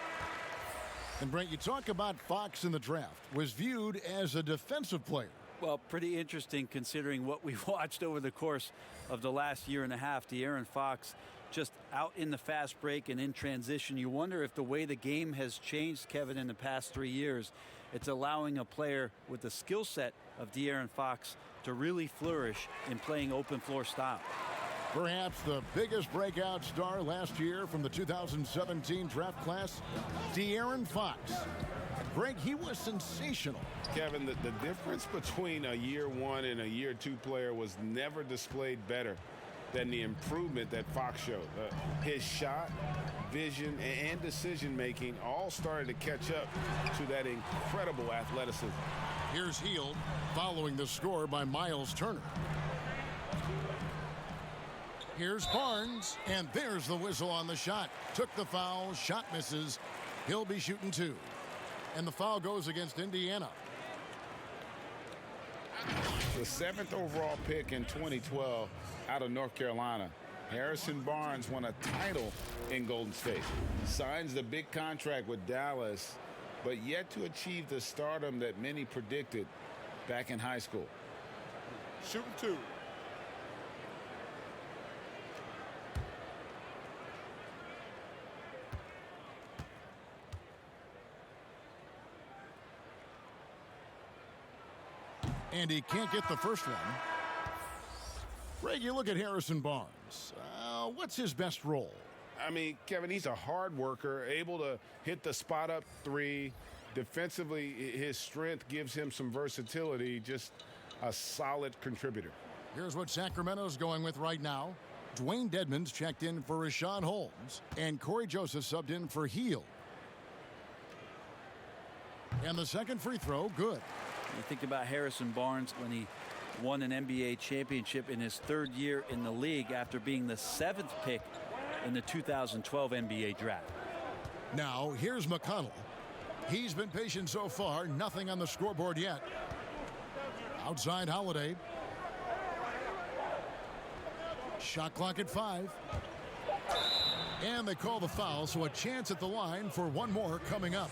And Brent, you talk about Fox in the draft. Was viewed as a defensive player. Well, pretty interesting considering what we've watched over the course of the last year and a half. De'Aaron Fox just out in the fast break and in transition. You wonder if the way the game has changed, Kevin, in the past 3 years, it's allowing a player with the skill set of De'Aaron Fox to really flourish in playing open floor style. Perhaps the biggest breakout star last year from the 2017 draft class, De'Aaron Fox. Greg, he was sensational. Kevin, the difference between a year 1 and a year 2 player was never displayed better than the improvement that Fox showed. His shot, vision, and decision-making all started to catch up to that incredible athleticism. Here's Hield following the score by Miles Turner. Here's Barnes, and there's the whistle on the shot. Took the foul, shot misses. He'll be shooting 2. And the foul goes against Indiana. The 7th overall pick in 2012 out of North Carolina. Harrison Barnes won a title in Golden State. Signs the big contract with Dallas, but yet to achieve the stardom that many predicted back in high school. Shooting 2. And he can't get the first one. Greg, you look at Harrison Barnes. What's his best role? I mean, Kevin, he's a hard worker, able to hit the spot up 3. Defensively, his strength gives him some versatility, just a solid contributor. Here's what Sacramento's going with right now. Dwayne Dedmon's checked in for Rashawn Holmes, and Corey Joseph subbed in for Hield. And the second free throw, good. You think about Harrison Barnes when he won an NBA championship in his 3rd year in the league after being the 7th pick in the 2012 NBA draft. Now, here's McConnell. He's been patient so far, nothing on the scoreboard yet. Outside Holiday. Shot clock at 5. And they call the foul, so a chance at the line for one more coming up.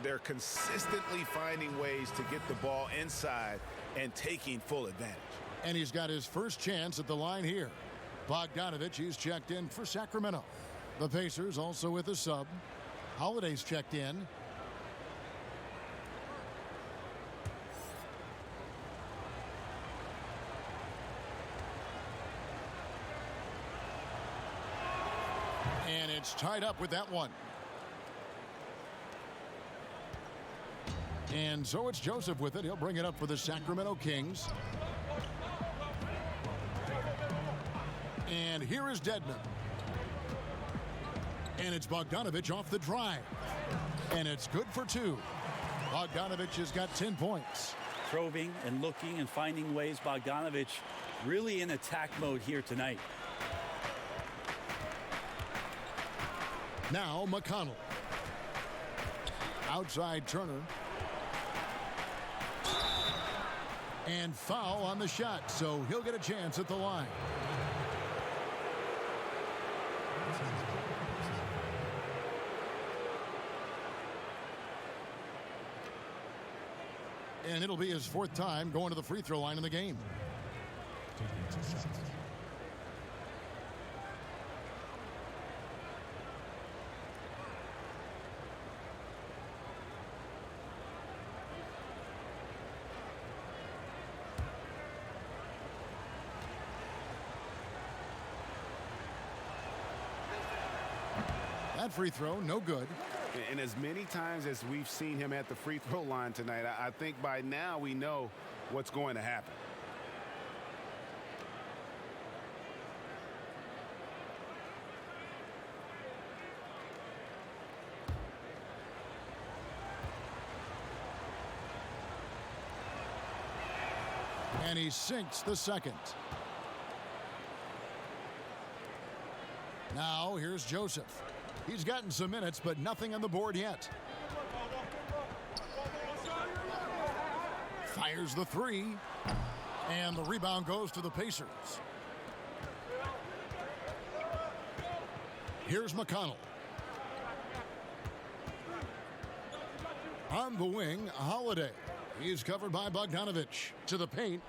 They're consistently finding ways to get the ball inside and taking full advantage. And he's got his first chance at the line here. Bogdanovich, he's checked in for Sacramento. The Pacers also with a sub. Holiday's checked in. it's tied up with that one. And so it's Joseph with it. He'll bring it up for the Sacramento Kings. And here is Dedmon. And it's Bogdanovich off the drive. And it's good for 2. Bogdanovich has got 10 points. Probing and looking and finding ways. Bogdanovich really in attack mode here tonight. Now McConnell. Outside Turner. And foul on the shot, so he'll get a chance at the line. And it'll be his 4th time going to the free throw line in the game. That free throw, no good. And as many times as we've seen him at the free throw line tonight, I think by now we know what's going to happen. And he sinks the second. Now here's Joseph. He's gotten some minutes, but nothing on the board yet. Fires the 3. And the rebound goes to the Pacers. Here's McConnell. On the wing, Holiday. He's covered by Bogdanovich. To the paint.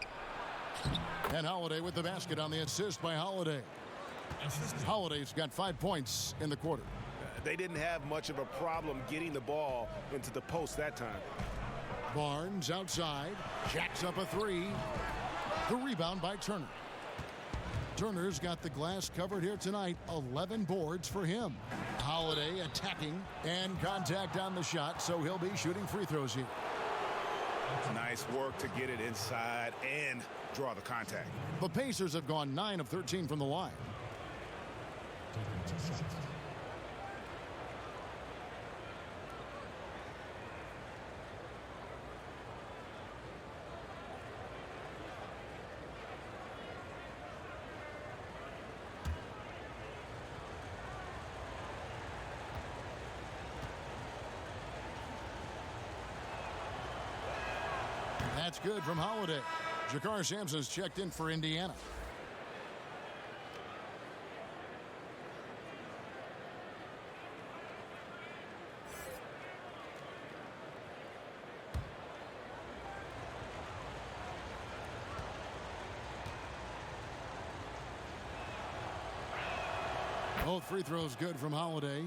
And Holiday with the basket on the assist by Holiday. Holiday's got 5 points in the quarter. They didn't have much of a problem getting the ball into the post that time. Barnes outside, jacks up a 3. The rebound by Turner. Turner's got the glass covered here tonight. 11 boards for him. Holiday attacking and contact on the shot, so he'll be shooting free throws here. Nice work to get it inside and draw the contact. The Pacers have gone 9 of 13 from the line. That's good from Holiday. Jakar Sampson's checked in for Indiana. Both free throws good from Holiday.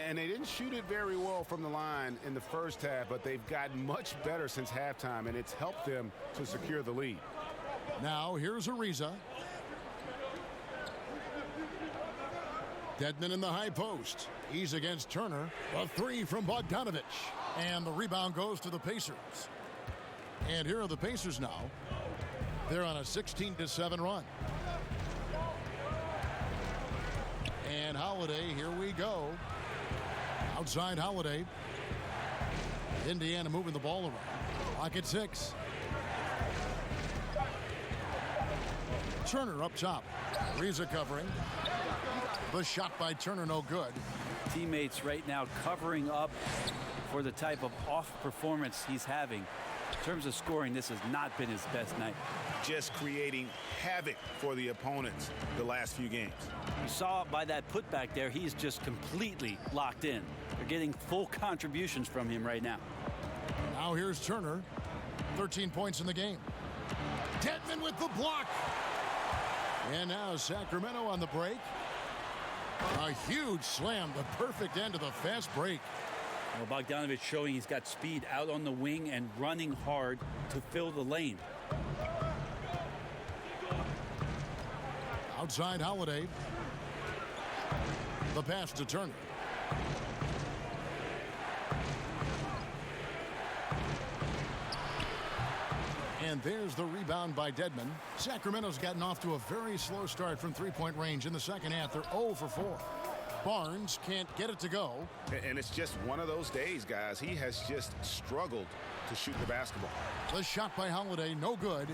And they didn't shoot it very well from the line in the first half, but they've gotten much better since halftime, and it's helped them to secure the lead. Now here's Ariza. Dedmon in the high post. He's against Turner. A 3 from Bogdanovich. And the rebound goes to the Pacers. And here are the Pacers now. They're on a 16-7 run. And Holiday, here we go. Outside Holiday. Indiana moving the ball around. Clock at 6. Turner up top. Ariza covering. The shot by Turner, no good. Teammates right now covering up for the type of off performance he's having. In terms of scoring, this has not been his best night. Just creating havoc for the opponents the last few games. You saw by that putback there, he's just completely locked in. They're getting full contributions from him right now. Now here's Turner. 13 points in the game. Dedmon with the block. And now Sacramento on the break. A huge slam, the perfect end of the fast break. Well, Bogdanovich showing he's got speed out on the wing and running hard to fill the lane. Outside Holiday. The pass to Turner. And there's the rebound by Dedmon. Sacramento's gotten off to a very slow start from three-point range in the second half. They're 0 for 4. Barnes can't get it to go. And it's just one of those days, guys. He has just struggled to shoot the basketball. The shot by Holiday, no good.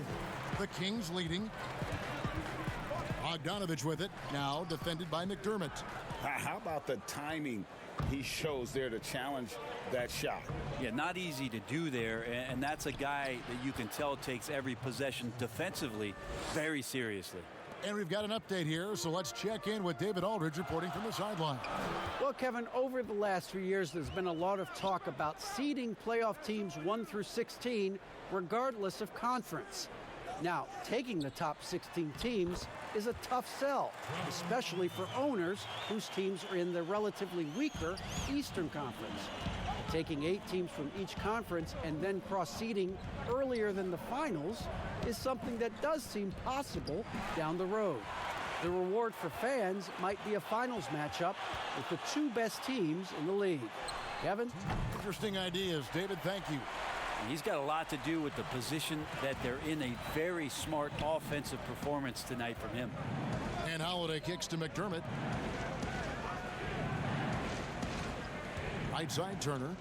The Kings leading. Bogdanovich with it, now defended by McDermott. How about the timing he shows there to challenge that shot? Yeah, not easy to do there, and that's a guy that you can tell takes every possession defensively very seriously. And we've got an update here, so let's check in with David Aldridge reporting from the sideline. Well, Kevin, over the last few years, there's been a lot of talk about seeding playoff teams 1 through 16, regardless of conference. Now, taking the top 16 teams is a tough sell, especially for owners whose teams are in the relatively weaker Eastern Conference. Taking 8 teams from each conference and then cross-seeding earlier than the finals is something that does seem possible down the road. The reward for fans might be a finals matchup with the 2 best teams in the league. Kevin? Interesting ideas. David, thank you. He's got a lot to do with the position that they're in. A very smart offensive performance tonight from him. And Holiday kicks to McDermott. Right side Turner.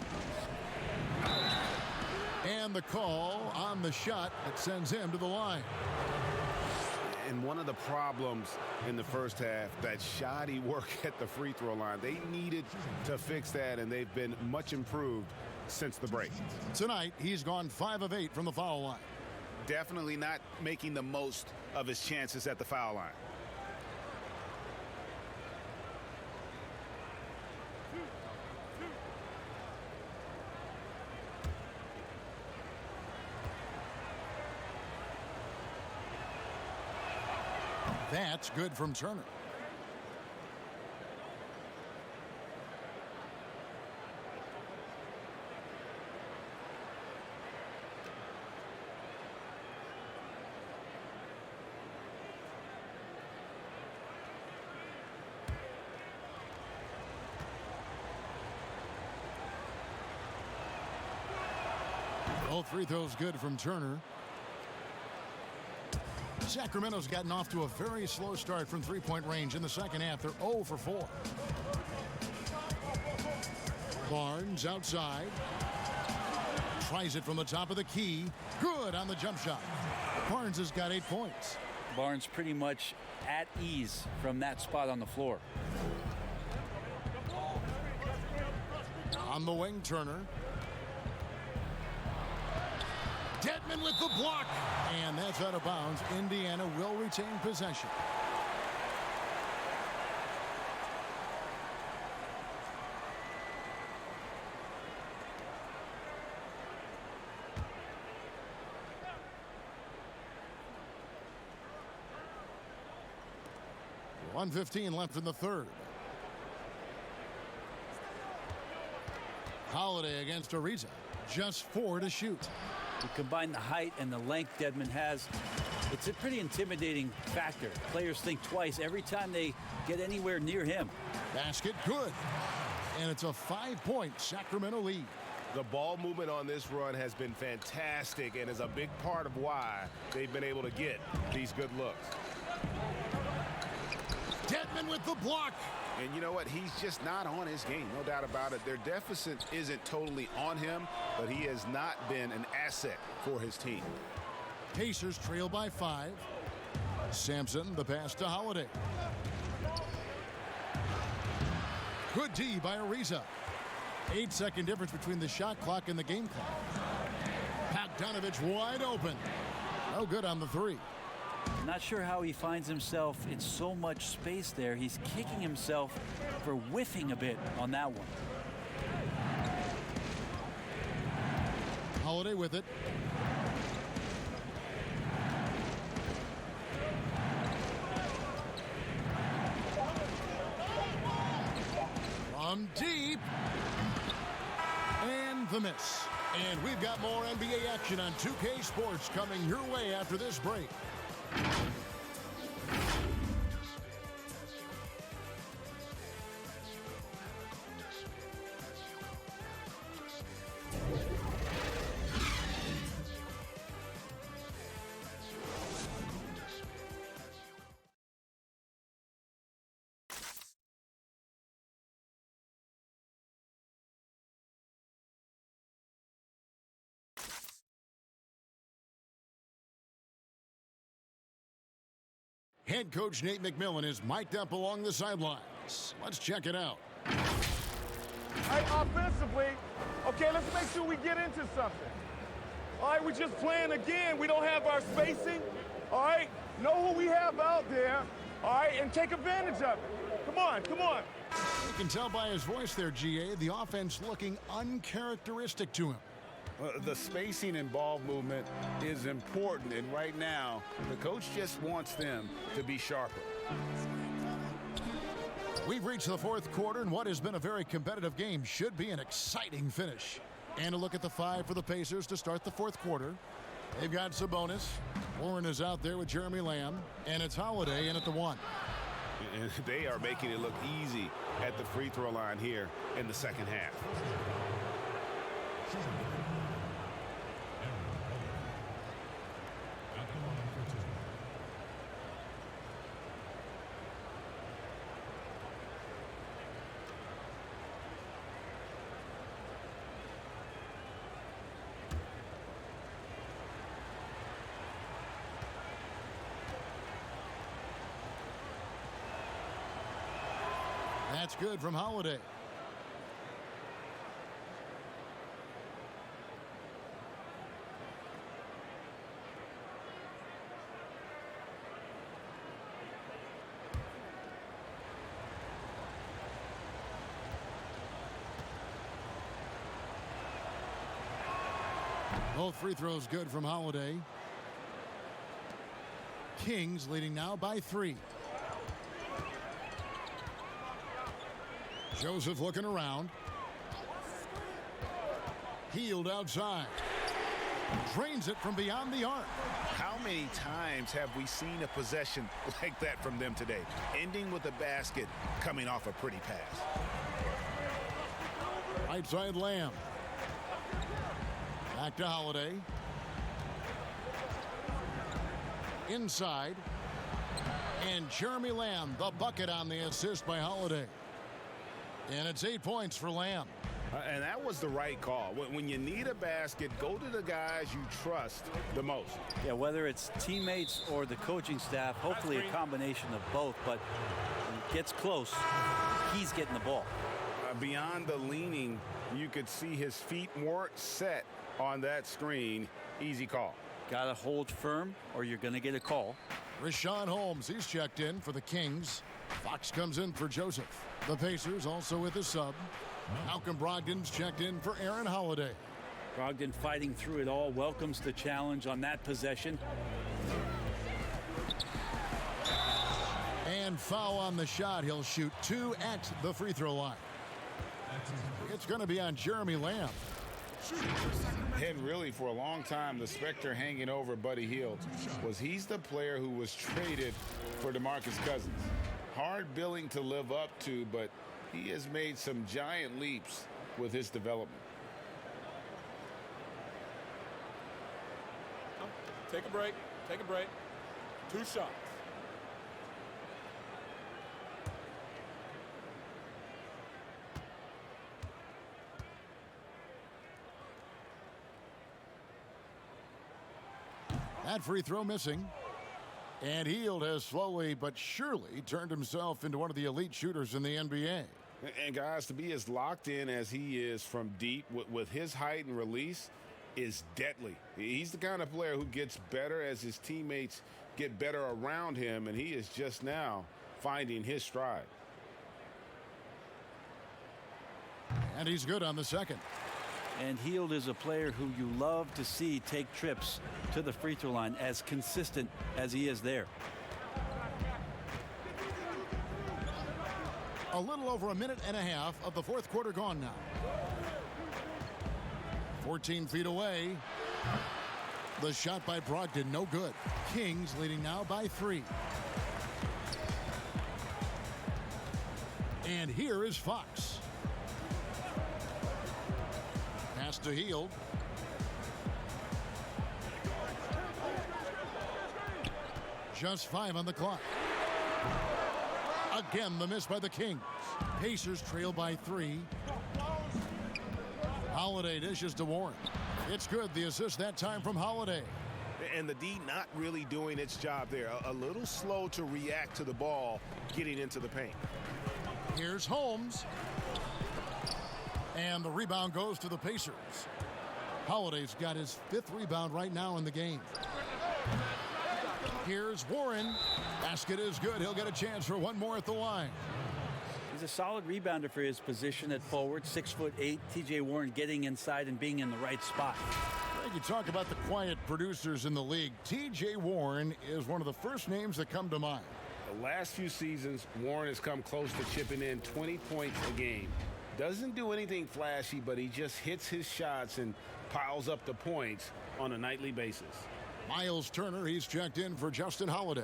And the call on the shot that sends him to the line. And one of the problems in the first half, that shoddy work at the free throw line. They needed to fix that, and they've been much improved since the break. Tonight, he's gone 5 of 8 from the foul line. Definitely not making the most of his chances at the foul line. That's good from Turner. Both free throws good from Turner. Sacramento's gotten off to a very slow start from three-point range in the second half. They're 0 for 4. Barnes outside. Tries it from the top of the key. Good on the jump shot. Barnes has got 8 points. Barnes pretty much at ease from that spot on the floor. On the wing, Turner. Dedmon with the block, and that's out of bounds. Indiana will retain possession. .115 left in the third. Holiday against Ariza. Just 4 to shoot. You combine the height and the length Dedmon has, it's a pretty intimidating factor. Players think twice every time they get anywhere near him. Basket good. And it's a 5-point Sacramento lead. The ball movement on this run has been fantastic and is a big part of why they've been able to get these good looks. Dedmon with the block. And you know what? He's just not on his game, no doubt about it. Their deficit isn't totally on him, but he has not been an asset for his team. Pacers trail by 5. Sampson, the pass to Holiday. Good D by Ariza. 8-second difference between the shot clock and the game clock. Bogdanovich wide open. No good on the 3. Not sure how he finds himself in so much space there. He's kicking himself for whiffing a bit on that one. Holiday with it. From deep. And the miss. And we've got more NBA action on 2K Sports coming your way after this break. Head coach Nate McMillan is mic'd up along the sidelines. Let's check it out. All right, offensively, okay, let's make sure we get into something. All right, we're just playing again. We don't have our spacing. All right, know who we have out there. All right, and take advantage of it. Come on, come on. You can tell by his voice there, GA, the offense looking uncharacteristic to him. The spacing and ball movement is important, and right now, the coach just wants them to be sharper. We've reached the fourth quarter, and what has been a very competitive game should be an exciting finish. And a look at the five for the Pacers to start the fourth quarter. They've got Sabonis. Warren is out there with Jeremy Lamb, and it's Holiday in at the one. And they are making it look easy at the free throw line here in the second half. That's good from Holiday. Both free throws good from Holiday. Kings leading now by 3. Joseph looking around. Hield outside. Drains it from beyond the arc. How many times have we seen a possession like that from them today? Ending with a basket, coming off a pretty pass. Right side Lamb. Back to Holiday. Inside. And Jeremy Lamb, the bucket on the assist by Holiday. And it's 8 points for Lamb. And that was the right call. When you need a basket, go to the guys you trust the most. Yeah, whether it's teammates or the coaching staff, hopefully a combination of both, but when it gets close, he's getting the ball. Beyond the leaning, you could see his feet weren't set on that screen. Easy call. Got to hold firm or you're going to get a call. Rashawn Holmes, he's checked in for the Kings. Fox comes in for Joseph. The Pacers also with a sub. Malcolm Brogdon's checked in for Aaron Holiday. Brogdon fighting through it all, welcomes the challenge on that possession. And foul on the shot. He'll shoot 2 at the free throw line. It's going to be on Jeremy Lamb. And really, for a long time, the specter hanging over Buddy Hield was he's the player who was traded for DeMarcus Cousins. Hard billing to live up to, but he has made some giant leaps with his development. Take a break. Take a break. 2 shots. That free throw missing. And Hield has slowly but surely turned himself into one of the elite shooters in the NBA. And guys, to be as locked in as he is from deep with his height and release is deadly. He's the kind of player who gets better as his teammates get better around him, and he is just now finding his stride. And he's good on the second. And Hield is a player who you love to see take trips to the free throw line, as consistent as he is there. A little over a minute and a half of the fourth quarter gone now. 14 feet away. The shot by Brogdon, no good. Kings leading now by 3. And here is Fox. Pass to Hield. Just 5 on the clock. Again, the miss by the Kings. Pacers trail by 3. Holiday dishes to Warren. It's good. The assist that time from Holiday. And the D not really doing its job there. A little slow to react to the ball getting into the paint. Here's Holmes. And the rebound goes to the Pacers. Holiday's got his 5th rebound right now in the game. Here's Warren. Basket is good. He'll get a chance for one more at the line. He's a solid rebounder for his position at forward, 6'8". T.J. Warren getting inside and being in the right spot. You talk about the quiet producers in the league. T.J. Warren is one of the first names that come to mind. The last few seasons, Warren has come close to chipping in 20 points a game. Doesn't do anything flashy, but he just hits his shots and piles up the points on a nightly basis. Miles Turner, he's checked in for Justin Holiday.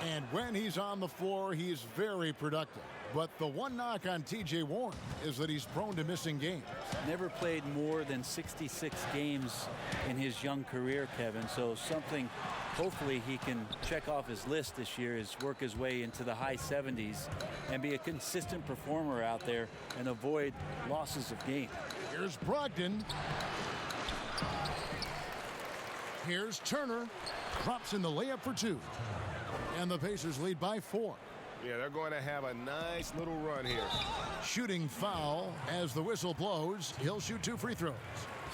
And when he's on the floor, he's very productive. But the one knock on T.J. Warren is that he's prone to missing games. Never played more than 66 games in his young career, Kevin. So something, hopefully, he can check off his list this year is work his way into the high 70s and be a consistent performer out there and avoid losses of game. Here's Brogdon. Here's Turner. Drops in the layup for 2. And the Pacers lead by 4. Yeah, they're going to have a nice little run here. Shooting foul as the whistle blows. He'll shoot 2 free throws.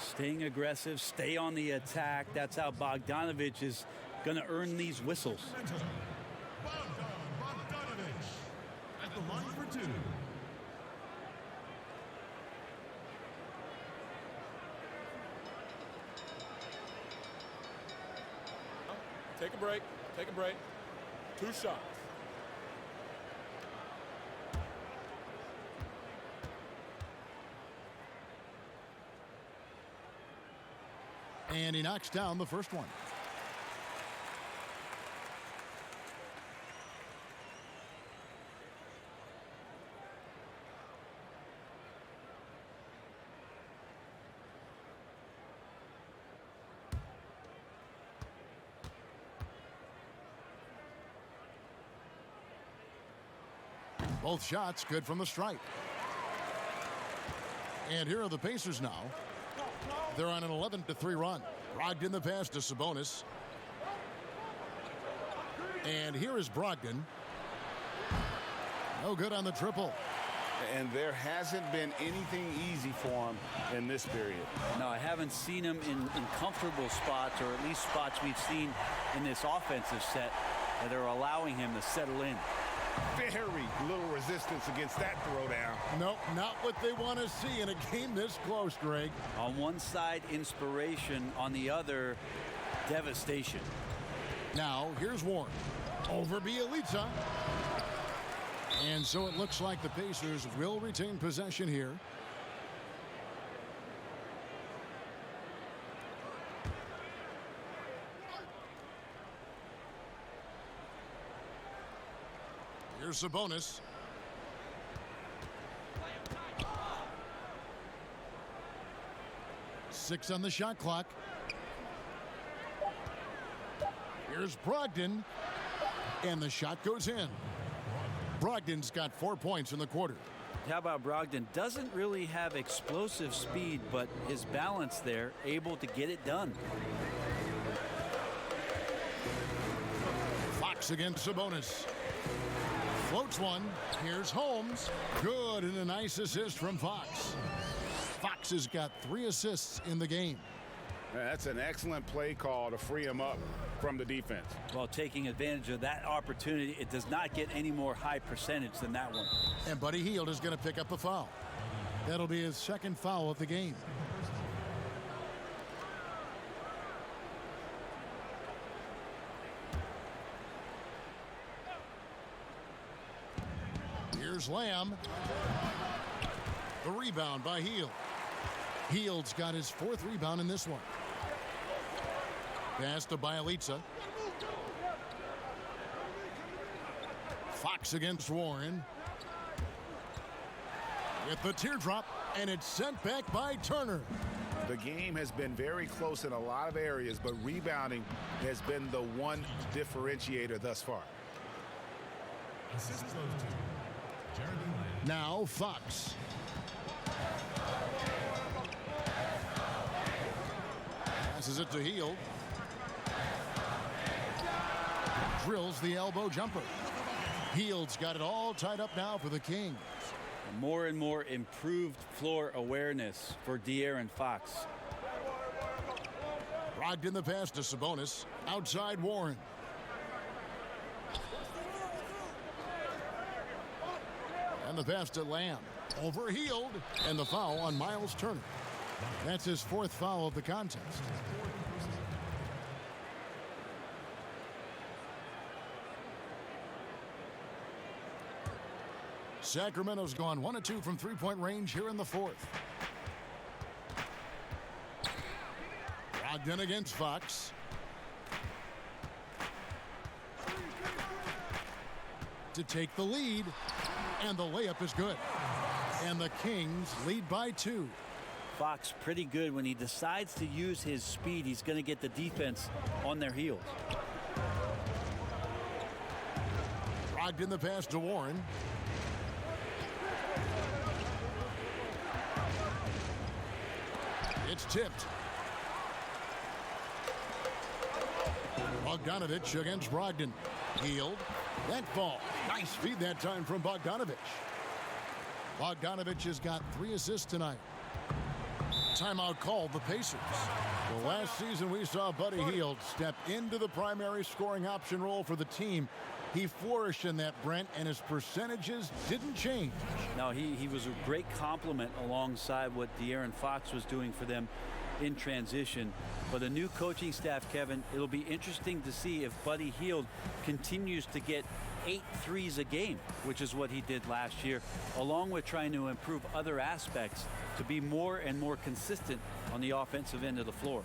Staying aggressive, stay on the attack. That's how Bogdanovich is going to earn these whistles. Bogdanovich at the line for 2. Take a break. Take a break. 2 shots. And he knocks down the first one. Both shots good from the stripe. And here are the Pacers now. They're on an 11-3 run. Brogdon the pass to Sabonis. And here is Brogdon. No good on the triple. And there hasn't been anything easy for him in this period. No, I haven't seen him in comfortable spots, or at least spots we've seen in this offensive set that are allowing him to settle in. Very little resistance against that throwdown. Nope, not what they want to see in a game this close, Greg. On one side, inspiration. On the other, devastation. Now, here's Warren. Over Bielitsa. And so it looks like the Pacers will retain possession here. Here's Sabonis. Six on the shot clock. Here's Brogdon. And the shot goes in. Brogdon's got 4 points in the quarter. How about Brogdon? Doesn't really have explosive speed, but his balance there, able to get it done. Fox against Sabonis. Floats one. Here's Holmes. Good, and a nice assist from Fox. Fox has got 3 assists in the game. That's an excellent play call to free him up from the defense. Well, taking advantage of that opportunity, it does not get any more high percentage than that one. And Buddy Hield is going to pick up the foul. That'll be his 2nd foul of the game. Here's Lamb. The rebound by Hield. Hield's got his 4th rebound in this one. Pass to Bielitsa. Fox against Warren. With the teardrop, and it's sent back by Turner. The game has been very close in a lot of areas, but rebounding has been the one differentiator thus far. Assist goes to Jeremy Lamb. Now Fox. Passes it to Hield. Drills the elbow jumper. Hield's got it all tied up now for the Kings. More and more improved floor awareness for De'Aaron Fox. Brogdon the pass to Sabonis. Outside Warren. And the pass to Lamb. Over Hield. And the foul on Miles Turner. That's his 4th foul of the contest. Sacramento's gone 1 of 2 from three-point range here in the 4th. Brogdon against Fox. To take the lead, and the layup is good. And the Kings lead by 2. Fox pretty good when he decides to use his speed. He's going to get the defense on their heels. Brogdon the pass to Warren. It's tipped. Bogdanovich against Brogdon. Hield. That ball. Nice feed that time from Bogdanovich. Bogdanovich has got 3 assists tonight. Timeout called the Pacers. Well, last season we saw Buddy Hield step into the primary scoring option role for the team. He flourished in that, Brent, and his percentages didn't change. No, he was a great complement alongside what De'Aaron Fox was doing for them in transition. But a new coaching staff, Kevin, it'll be interesting to see if Buddy Hield continues to get 8 threes a game, which is what he did last year, along with trying to improve other aspects to be more and more consistent on the offensive end of the floor.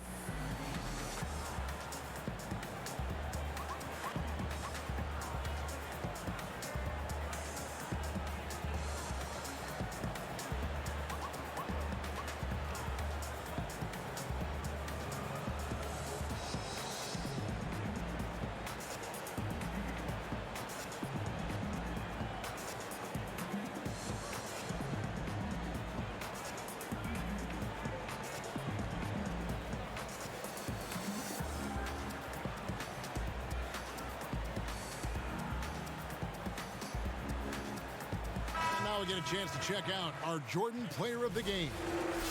Now we get a chance to check out our Jordan Player of the Game.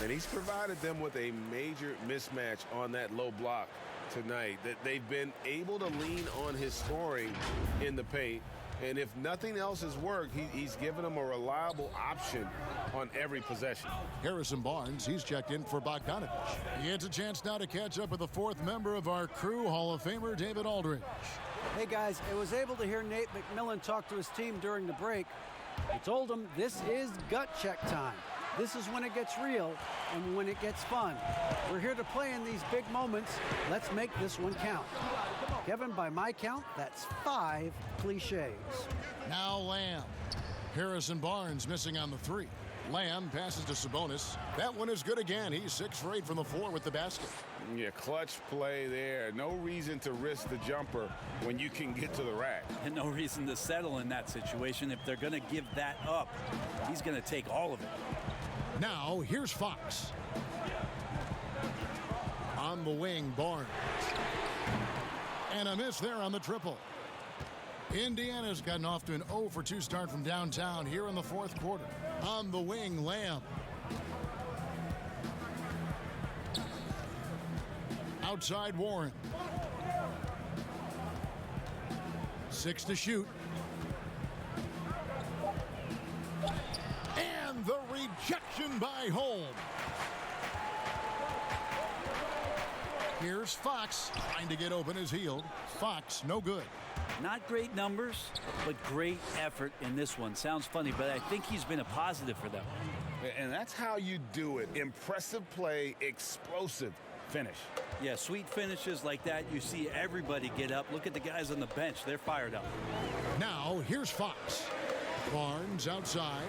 And he's provided them with a major mismatch on that low block tonight. That they've been able to lean on his scoring in the paint. And if nothing else has worked, he's given them a reliable option on every possession. Harrison Barnes, he's checked in for Bogdanovich. He gets a chance now to catch up with the 4th member of our crew, Hall of Famer David Aldridge. Hey guys, I was able to hear Nate McMillan talk to his team during the break. He told them this is gut check time. This is when it gets real and when it gets fun. We're here to play in these big moments. Let's make this one count. Kevin, by my count, that's 5 cliches. Now Lamb. Harrison Barnes missing on the 3. Lamb passes to Sabonis. That one is good again. He's 6 for 8 from the floor with the basket. Yeah, clutch play there. No reason to risk the jumper when you can get to the rack. And no reason to settle in that situation. If they're going to give that up, he's going to take all of it. Now, here's Fox. On the wing, Barnes. And a miss there on the triple. Indiana's gotten off to an 0 for 2 start from downtown here in the 4th quarter. On the wing, Lamb. Outside Warren. 6 to shoot. And the rejection by Holmes. Here's Fox trying to get open as Hield. Fox, no good. Not great numbers, but great effort in this one. Sounds funny, but I think he's been a positive for them. And that's how you do it. Impressive play, explosive finish. Yeah, sweet finishes like that, you see everybody get up. Look at the guys on the bench. They're fired up. Now, here's Fox. Barnes outside.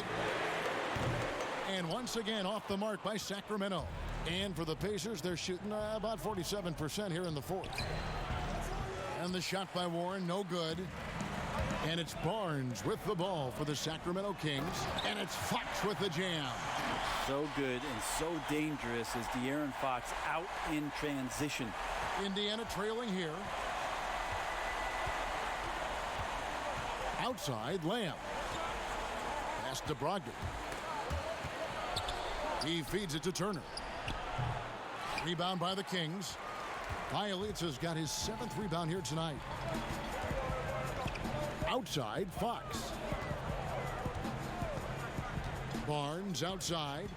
And once again off the mark by Sacramento. And for the Pacers, they're shooting about 47% here in the fourth. And the shot by Warren, no good. And it's Barnes with the ball for the Sacramento Kings. And it's Fox with the jam. So good and so dangerous as De'Aaron Fox out in transition. Indiana trailing here. Outside, Lamb. Pass to Brogdon. He feeds it to Turner. Rebound by the Kings. Hield has got his 7th rebound here tonight. Outside, Fox. Barnes outside.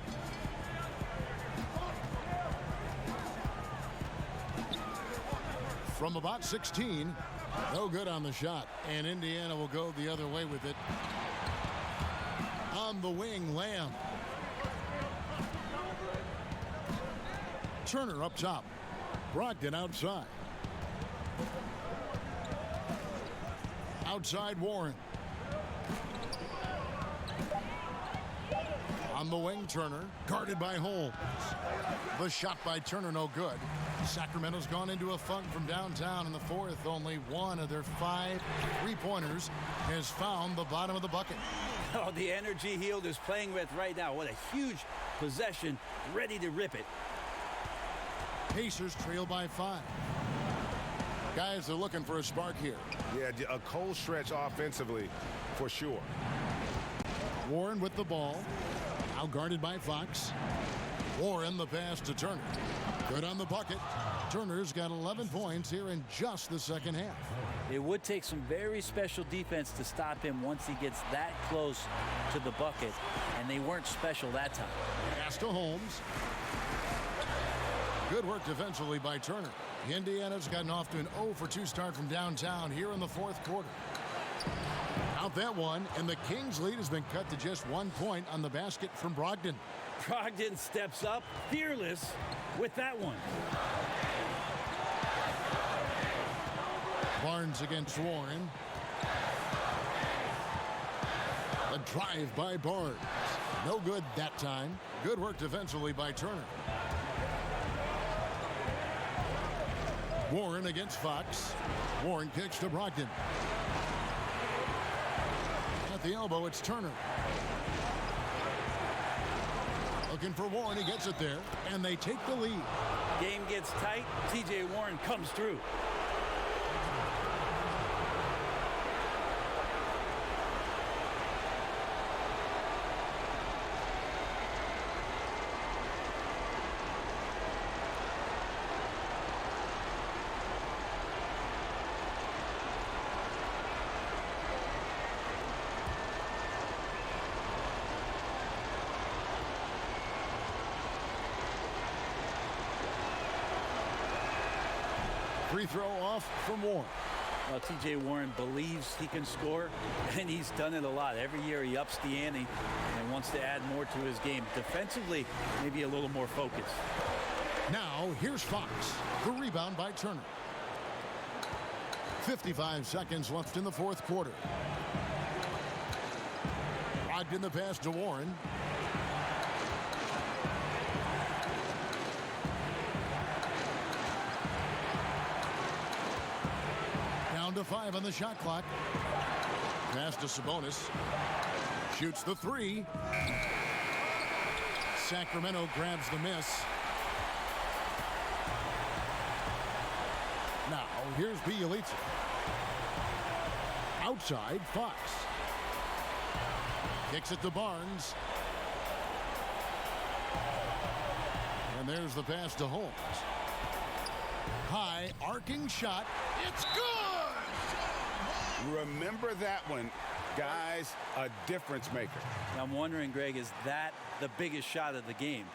From about 16, no good on the shot, and Indiana will go the other way with it. On the wing, Lamb. Turner up top. Brogdon outside. Outside, Warren. On the wing, Turner. Guarded by Holmes. The shot by Turner, no good. Sacramento's gone into a funk from downtown in the fourth. Only one of their 5 3-pointers has found the bottom of the bucket. Oh, the energy Hield is playing with right now. What a huge possession, ready to rip it. Pacers trail by 5. Guys are looking for a spark here. Yeah, a cold stretch offensively for sure. Warren with the ball. Now guarded by Fox. Warren the pass to Turner. Good on the bucket. Turner's got 11 points here in just the second half. It would take some very special defense to stop him once he gets that close to the bucket, and they weren't special that time. Pass to Holmes. Good work defensively by Turner. Indiana's gotten off to an 0-for-2 start from downtown here in the fourth quarter. Out that one, and the Kings' lead has been cut to just 1 point on the basket from Brogdon. Brogdon steps up, fearless with that one. Barnes against Warren. A drive by Barnes. No good that time. Good work defensively by Turner. Warren against Fox. Warren kicks to Brogdon. At the elbow, it's Turner. Looking for Warren. He gets it there, and they take the lead. Game gets tight. T.J. Warren comes through. Free throw off from Warren. Well, T.J. Warren believes he can score, and he's done it a lot. Every year he ups the ante and wants to add more to his game. Defensively, maybe a little more focus. Now, here's Fox. The rebound by Turner. 55 seconds left in the fourth quarter. Brogdon the pass to Warren. Down to 5 on the shot clock. Pass to Sabonis. Shoots the 3. Sacramento grabs the miss. Now, here's Bielitsa. Outside, Fox. Kicks it to Barnes. And there's the pass to Holmes. High, arcing shot. It's good! Remember that one. Guys, a difference maker. I'm wondering, Greg, is that the biggest shot of the game?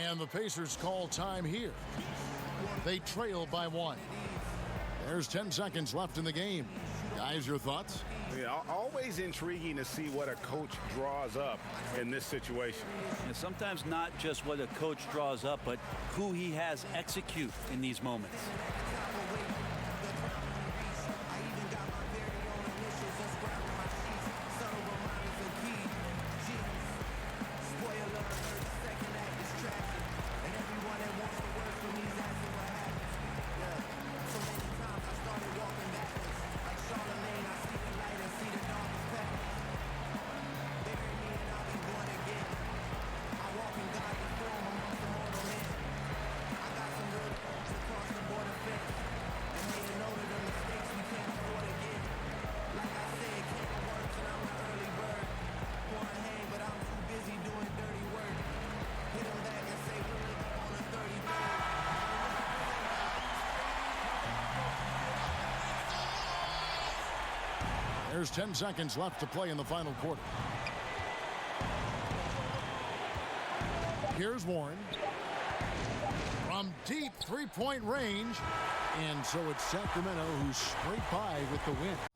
And the Pacers call time here. They trail by 1. There's 10 seconds left in the game. Guys, your thoughts? Yeah, always intriguing to see what a coach draws up in this situation. And sometimes not just what a coach draws up, but who he has execute in these moments. There's 10 seconds left to play in the final quarter. Here's Warren. From deep three-point range. And so it's Sacramento who's straight by with the win.